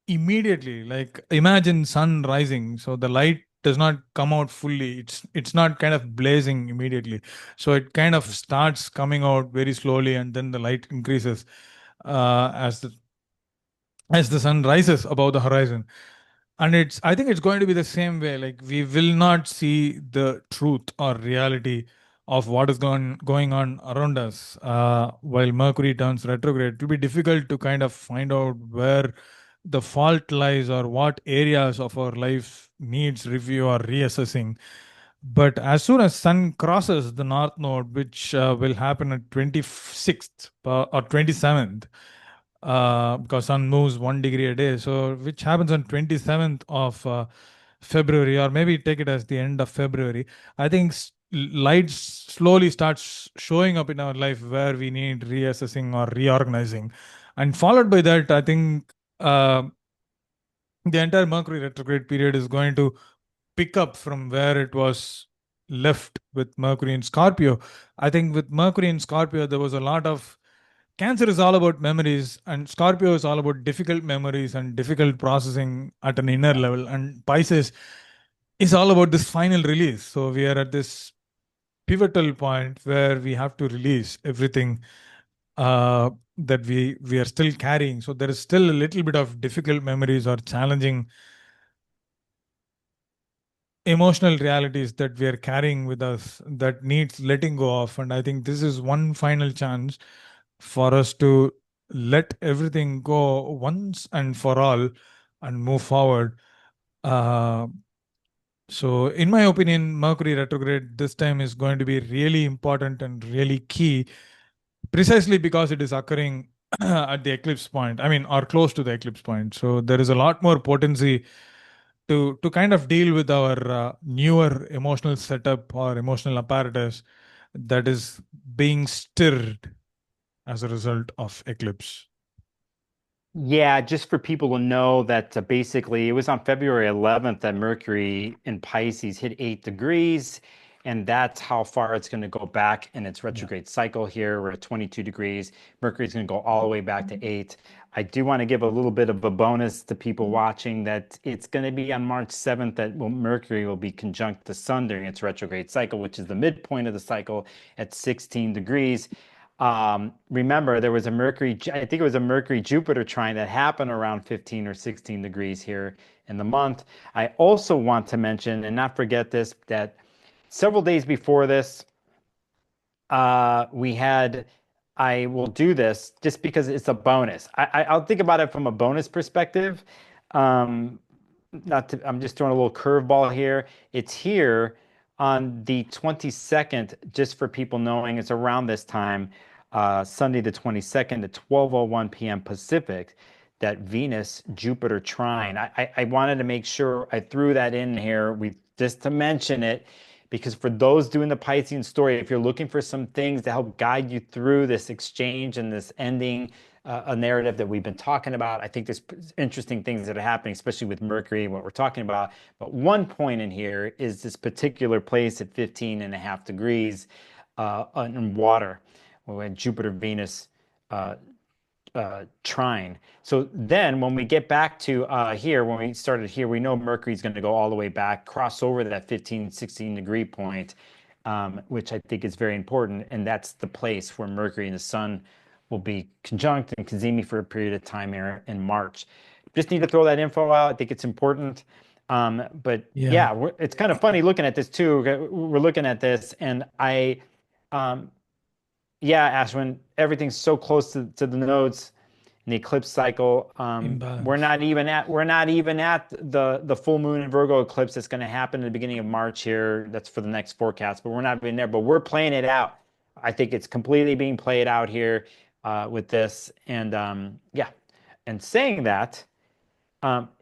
immediately. Like imagine sun rising, so the light does not come out fully. It's not kind of blazing immediately. So it kind of starts coming out very slowly, and then the light increases as the sun rises above the horizon. And I think it's going to be the same way. Like we will not see the truth or reality of what is going on around us while Mercury turns retrograde. It will be difficult to kind of find out where the fault lies or what areas of our life needs review or reassessing. But as soon as sun crosses the north node, which will happen at 26th or 27th, because sun moves 1 degree a day, so which happens on 27th of February, or maybe take it as the end of February. I think light slowly starts showing up in our life where we need reassessing or reorganizing, and followed by that, I think the entire Mercury retrograde period is going to pick up from where it was left with Mercury in Scorpio. I think with Mercury in Scorpio, there was a lot of Cancer is all about memories, and Scorpio is all about difficult memories and difficult processing at an inner Yeah. level. And Pisces is all about this final release. So we are at this pivotal point where we have to release everything that we are still carrying. So there is still a little bit of difficult memories or challenging emotional realities that we are carrying with us that needs letting go of. And I think this is one final chance for us to let everything go once and for all and move forward. Uh, so, in my opinion, Mercury retrograde this time is going to be really important and really key, precisely because it is occurring at the eclipse point. I mean, or close to the eclipse point. So, there is a lot more potency to kind of deal with our newer emotional setup or emotional apparatus that is being stirred as a result of eclipse. Yeah, just for people to know that basically it was on February 11th that Mercury in Pisces hit 8 degrees, and that's how far it's going to go back in its Yeah. retrograde cycle here. We're at 22 degrees. Mercury's going to go all the way back to 8. I do want to give a little bit of a bonus to people watching that it's going to be on March 7th that Mercury will be conjunct the Sun during its retrograde cycle, which is the midpoint of the cycle at 16 degrees. Remember, there was a Mercury, I think it was a Mercury Jupiter trine that happened around 15 or 16 degrees here in the month. I also want to mention, and not forget this, that several days before this, we had, I will do this just because it's a bonus. I'll think about it from a bonus perspective. Um, not to, I'm just throwing a little curveball here. It's here on the 22nd, just for people knowing, it's around this time, Sunday the 22nd at 12:01 p.m. Pacific, that Venus Jupiter trine. I wanted to make sure I threw that in here, just to mention it, because for those doing the Piscean story, if you're looking for some things to help guide you through this exchange and this ending, a narrative that we've been talking about. I think there's interesting things that are happening, especially with Mercury and what we're talking about. But one point in here is this particular place at 15.5 degrees in water, when Jupiter Venus uh, trine. So then when we get back to here, when we started here, we know Mercury's going to go all the way back, cross over that 15, 16 degree point, which I think is very important. And that's the place where Mercury and the Sun will be conjunct and cazimi for a period of time here in March. Just need to throw that info out. I think it's important. But Yeah. yeah, it's kind of funny looking at this too. We're looking at this, and um, yeah, Ashwin, everything's so close to the nodes in the eclipse cycle. Imbalance. We're not even at the full moon in Virgo eclipse that's going to happen at the beginning of March here. That's for the next forecast, but we're not even there. But we're playing it out. I think it's completely being played out here with this, and yeah. And saying that,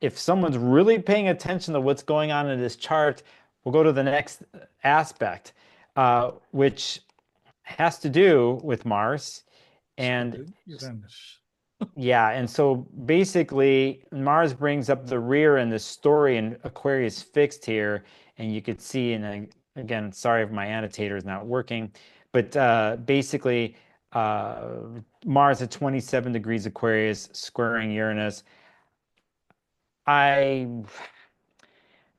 if someone's really paying attention to what's going on in this chart, we'll go to the next aspect, which has to do with Mars. And Square Uranus. yeah, and so basically, Mars brings up the rear in the story, and Aquarius fixed here. And you could see, and again, sorry if my annotator is not working, but basically, uh, Mars at 27 degrees Aquarius, squaring Uranus. I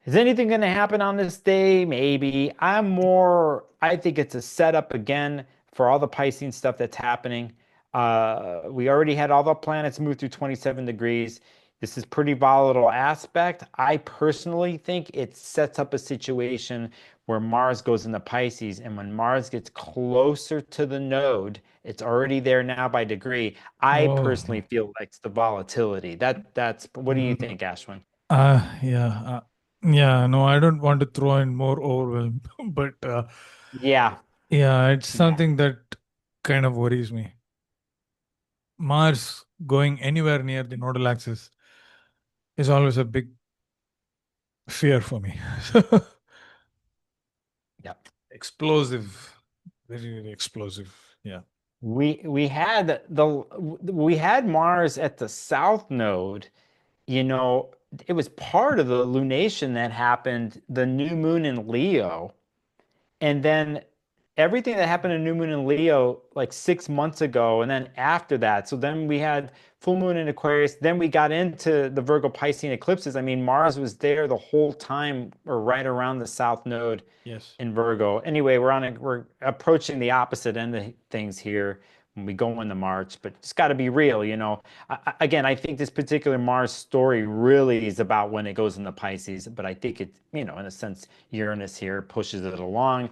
Is anything going to happen on this day? Maybe. I think it's a setup again for all the Piscean stuff that's happening. We already had all the planets move through 27 degrees. This is pretty volatile aspect. I personally think it sets up a situation where Mars goes into Pisces, and when Mars gets closer to the node, it's already there now by degree. I Oh, personally feel like it's the volatility. That's what do you mm, think, Ashwin? yeah. Yeah, no, I don't want to throw in more overwhelm, but Yeah. yeah, it's Yeah. something that kind of worries me. Mars going anywhere near the nodal axis is always a big fear for me. Yeah. Explosive, very, very explosive. Yeah. We had Mars at the south node, you know, it was part of the lunation that happened, the new moon in Leo. And then everything that happened in new moon in Leo like 6 months ago, and then after that, so then we had full moon in Aquarius, then we got into the Virgo Piscean eclipses. I mean, Mars was there the whole time, or right around the South Node Yes. in Virgo. Anyway, we're approaching the opposite end of things here when we go into March, but it's got to be real, you know. Again, I think this particular Mars story really is about when it goes into Pisces, but I think it, you know, in a sense, Uranus here pushes it along.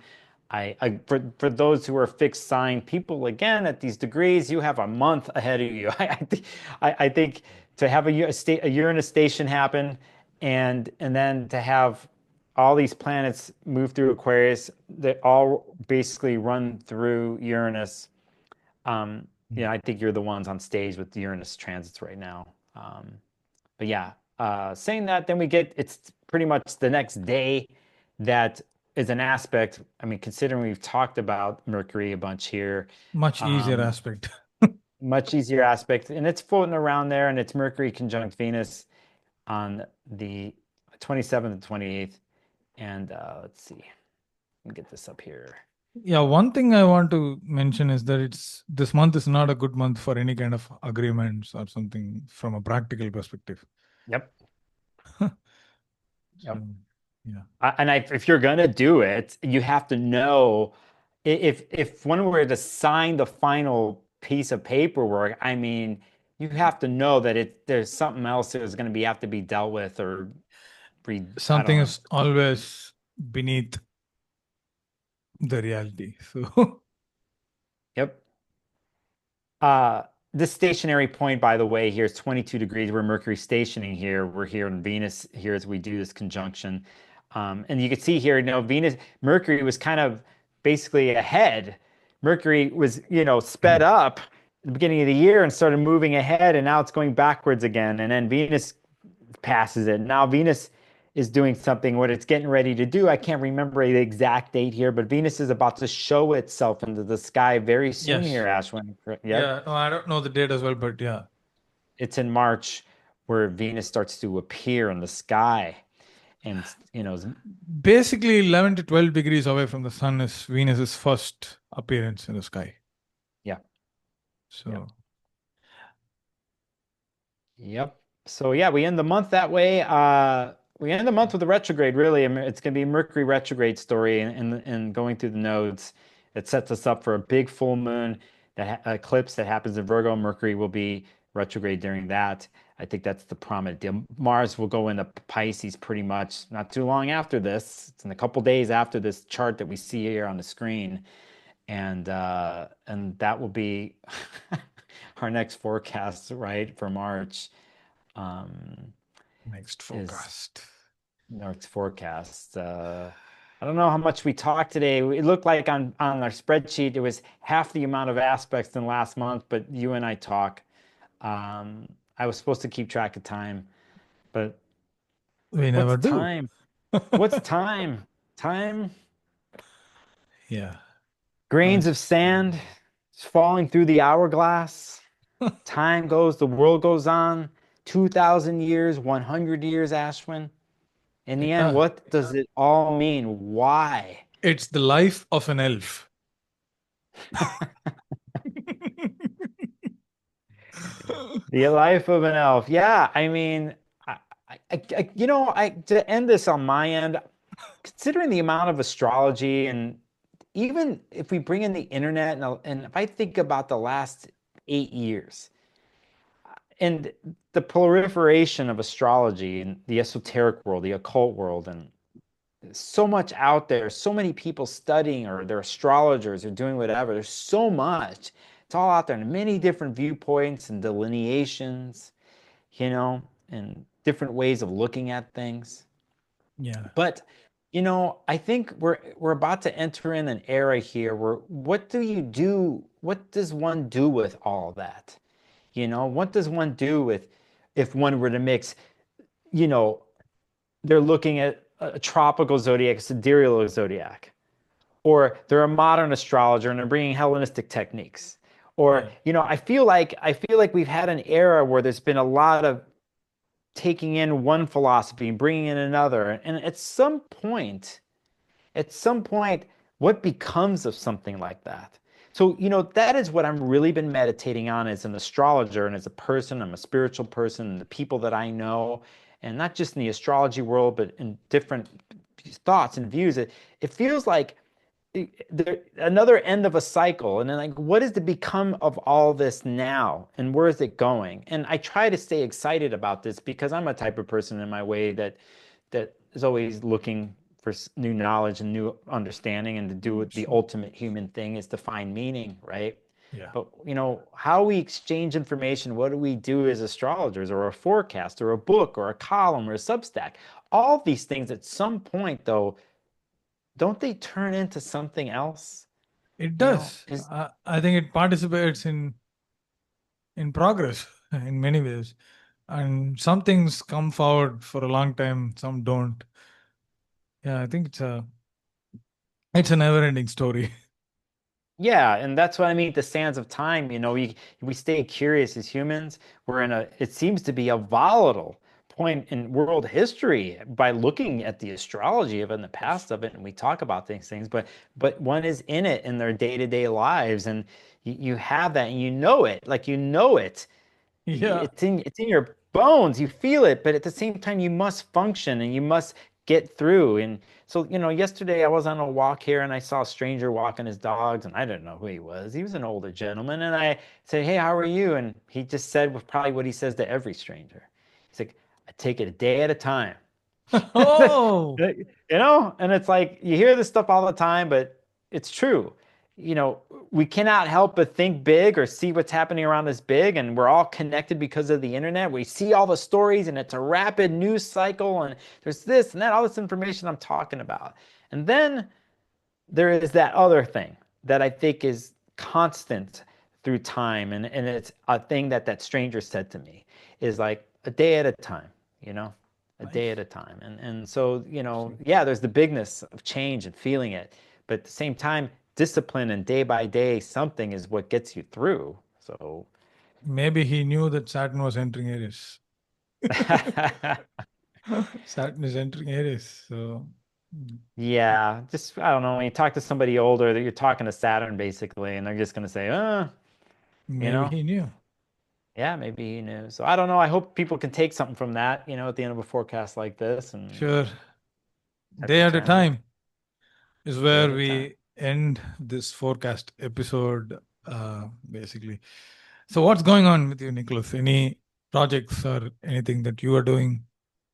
For those who are fixed sign people, again at these degrees, you have a month ahead of you. I think to have a Uranus station happen, and then to have all these planets move through Aquarius that all basically run through Uranus. Mm. Yeah, I think you're the ones on stage with the Uranus transits right now. But yeah, saying that, then we get it's pretty much the next day that is an aspect. I mean, considering we've talked about Mercury a bunch here, Much easier um, aspect. much easier aspect, and it's floating around there, and it's Mercury conjunct Venus on the 27th and 28th. And let's see, let me get this up here. Yeah, one thing I want to mention is that this month is not a good month for any kind of agreements or something from a practical perspective. Yep. So, Yep. yeah. If you're gonna do it, you have to know if one were to sign the final piece of paperwork, I mean, you have to know that there's something else that's going to be have to be dealt with or I don't Something know. is always beneath the reality. So, Yep. Uh, this stationary point, by the way, here is 22 degrees. Where Mercury's stationing here. We're here in Venus here as we do this conjunction. And you can see here, you know, Mercury was kind of basically ahead. Mercury was, you know, sped up at the beginning of the year and started moving ahead, and now it's going backwards again. And then Venus passes it. Now Venus is doing something, what it's getting ready to do. I can't remember the exact date here, but Venus is about to show itself into the sky very soon here, yes. Ashwin. Yep. Yeah, no, I don't know the date as well, but yeah. It's in March where Venus starts to appear in the sky. And, you know, Basically, 11 to 12 degrees away from the sun is Venus's first appearance in the sky. yeah. Yep. So, Yep. So yeah, we end the month that way. We end the month with a retrograde, really. I mean, it's going to be a Mercury retrograde story and going through the nodes. It sets us up for a big full moon eclipse that happens in Virgo. Mercury will be retrograde during that. I think that's the prominent deal. Mars will go into Pisces pretty much not too long after this. It's in a couple days after this chart that we see here on the screen, and that will be our next forecast, right, for March. next Is forecast. Next forecast. I don't know how much we talked today. It looked like on our spreadsheet it was half the amount of aspects than last month, but you and I talk. I was supposed to keep track of time, but We what's never do. time? What's time? Time? Yeah. Grains of Honest. sand falling through the hourglass. Time goes, the world goes on. 2,000 years, 100 years, Ashwin. In the end, Yeah. what does it all mean? Why? It's the life of an elf. The life of an elf. Yeah, I mean, you know, to end this on my end, considering the amount of astrology, and even if we bring in the internet, and if I think about the last 8 years and the proliferation of astrology and the esoteric world, the occult world, and so much out there, so many people studying, or they're astrologers or doing whatever. There's so much. It's all out there in many different viewpoints and delineations, you know, and different ways of looking at things. Yeah. But, you know, I think we're about to enter in an era here where what do you do? What does one do with all that? You know, what does one do with if one were to mix, you know, they're looking at a tropical zodiac, a sidereal zodiac, or they're a modern astrologer and they're bringing Hellenistic techniques. Or, Yeah. you know, I feel like we've had an era where there's been a lot of taking in one philosophy and bringing in another. And at some point, what becomes of something like that? So, that is what I'm really been meditating on as an astrologer and as a person. I'm a spiritual person, and the people that I know, and not just in the astrology world, but in different thoughts and views. It feels like another end of a cycle. And then, like, what is to become of all this now? And where is it going? And I try to stay excited about this because I'm a type of person in my way that is always looking for new knowledge and new understanding, and to do the So, ultimate human thing is to find meaning, right? yeah. But how we exchange information, what do we do as astrologers, or a forecast, or a book, or a column, or a Substack? All these things at some point, though, don't they turn into something else? It does. Is I think it participates in progress in many ways. And some things come forward for a long time, some don't. Yeah, I think it's a never-ending story. Yeah, and that's what I mean. The sands of time, we stay curious as humans. It seems to be a volatile point in world history by looking at the astrology of it and the past of it, and we talk about these things, but one is in it in their day-to-day lives, and you have that, and like it. Yeah. It's in your bones. You feel it, but at the same time, you must function and you must get through. And so, yesterday I was on a walk here and I saw a stranger walking his dogs, and I didn't know who he was. He was an older gentleman, and I said, "Hey, how are you?" And he just said probably what he says to every stranger. He's like, "I take it a day at a time." Oh, And it's like you hear this stuff all the time, but it's true. You know, we cannot help but think big or see what's happening around us big, and we're all connected because of the internet. We see all the stories, and it's a rapid news cycle, and there's this and that, all this information I'm talking about. And then there is that other thing that I think is constant through time, and it's a thing that stranger said to me is like a day at a time, you know, a day at nice. a time. And so, See, yeah, there's the bigness of change and feeling it, but at the same time, discipline and day by day something is what gets you through. So maybe he knew that Saturn was entering Aries. Saturn is entering Aries, so yeah, just I don't know, when you talk to somebody older, that you're talking to Saturn basically, and they're just going to say, you maybe know he knew. Yeah, maybe he knew. So I don't know. I hope people can take something from that, at the end of a forecast like this and Sure. types Day of at a transits, time is day where at a time. we end this forecast episode, basically. So, what's going on with you, Nicholas? Any projects or anything that you are doing?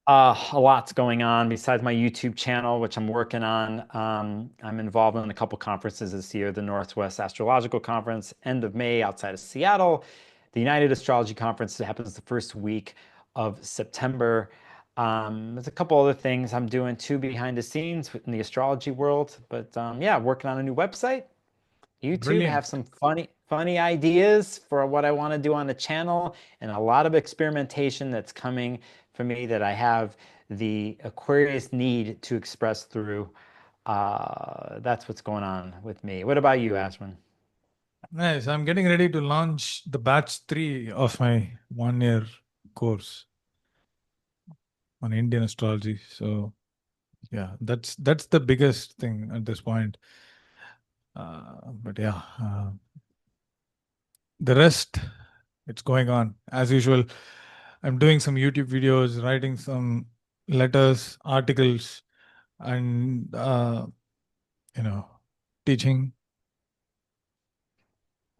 A lot's going on besides my YouTube channel, which I'm working on. I'm involved in a couple conferences this year: the Northwest Astrological Conference, end of May outside of Seattle, the United Astrology Conference that happens the first week of September. There's a couple other things I'm doing too behind the scenes in the astrology world, but yeah, working on a new website, YouTube. Have Brilliant. some funny ideas for what I want to do on the channel, and a lot of experimentation that's coming for me that I have the Aquarius need to express through. That's what's going on with me. What about you, Aswin? Nice. I'm getting ready to launch the batch 3 of my 1 year course on Indian astrology. So, yeah, that's the biggest thing at this point. But yeah, the rest, it's going on as usual. I'm doing some YouTube videos, writing some letters, articles, and you know, teaching,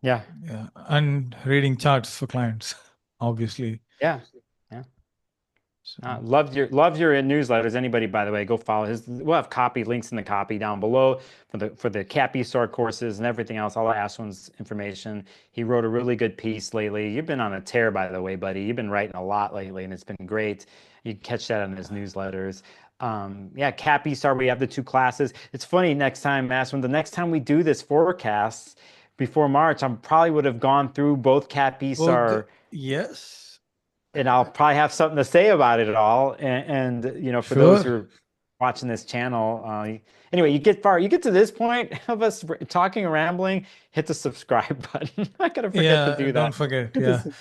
Yeah, yeah, and reading charts for clients, obviously. yeah, yeah. So Loved your newsletters. Anybody, by the way, go follow his. We'll have copy links in the copy down below for the CAPISAR courses and everything else. All of Aswin's information. He wrote a really good piece lately. You've been on a tear, by the way, buddy. You've been writing a lot lately, and it's been great. You can catch that in his newsletters. Yeah, CAPISAR. We have the two classes. It's funny. Next time, Aswin, the next time we do this forecast before March, I probably would have gone through both CAPISAR, yes, and I'll probably have something to say about it all. And for those sure. who are watching this channel, anyway, you get to this point of us talking and rambling, hit the subscribe button. I'm not gonna forget to Yeah, do don't that. forget. Hit the, Yeah. sub- hit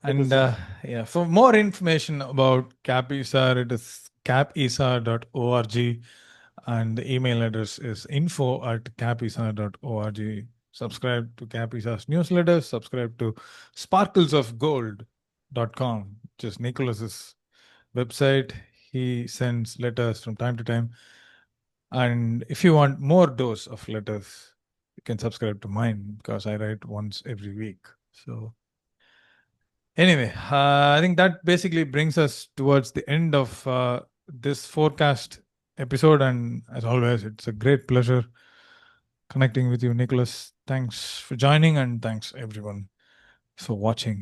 the And subscribe. yeah, for more information about CAPISAR, it is capisar.org. And the email address is info@capisar.org. Subscribe to Capisar's newsletter. Subscribe to sparklesofgold.com, which is Nicholas's website. He sends letters from time to time. And if you want more dose of letters, you can subscribe to mine because I write once every week. So anyway, I think that basically brings us towards the end of this forecast episode. And as always, it's a great pleasure connecting with you, Nicholas. Thanks for joining, and thanks everyone for watching.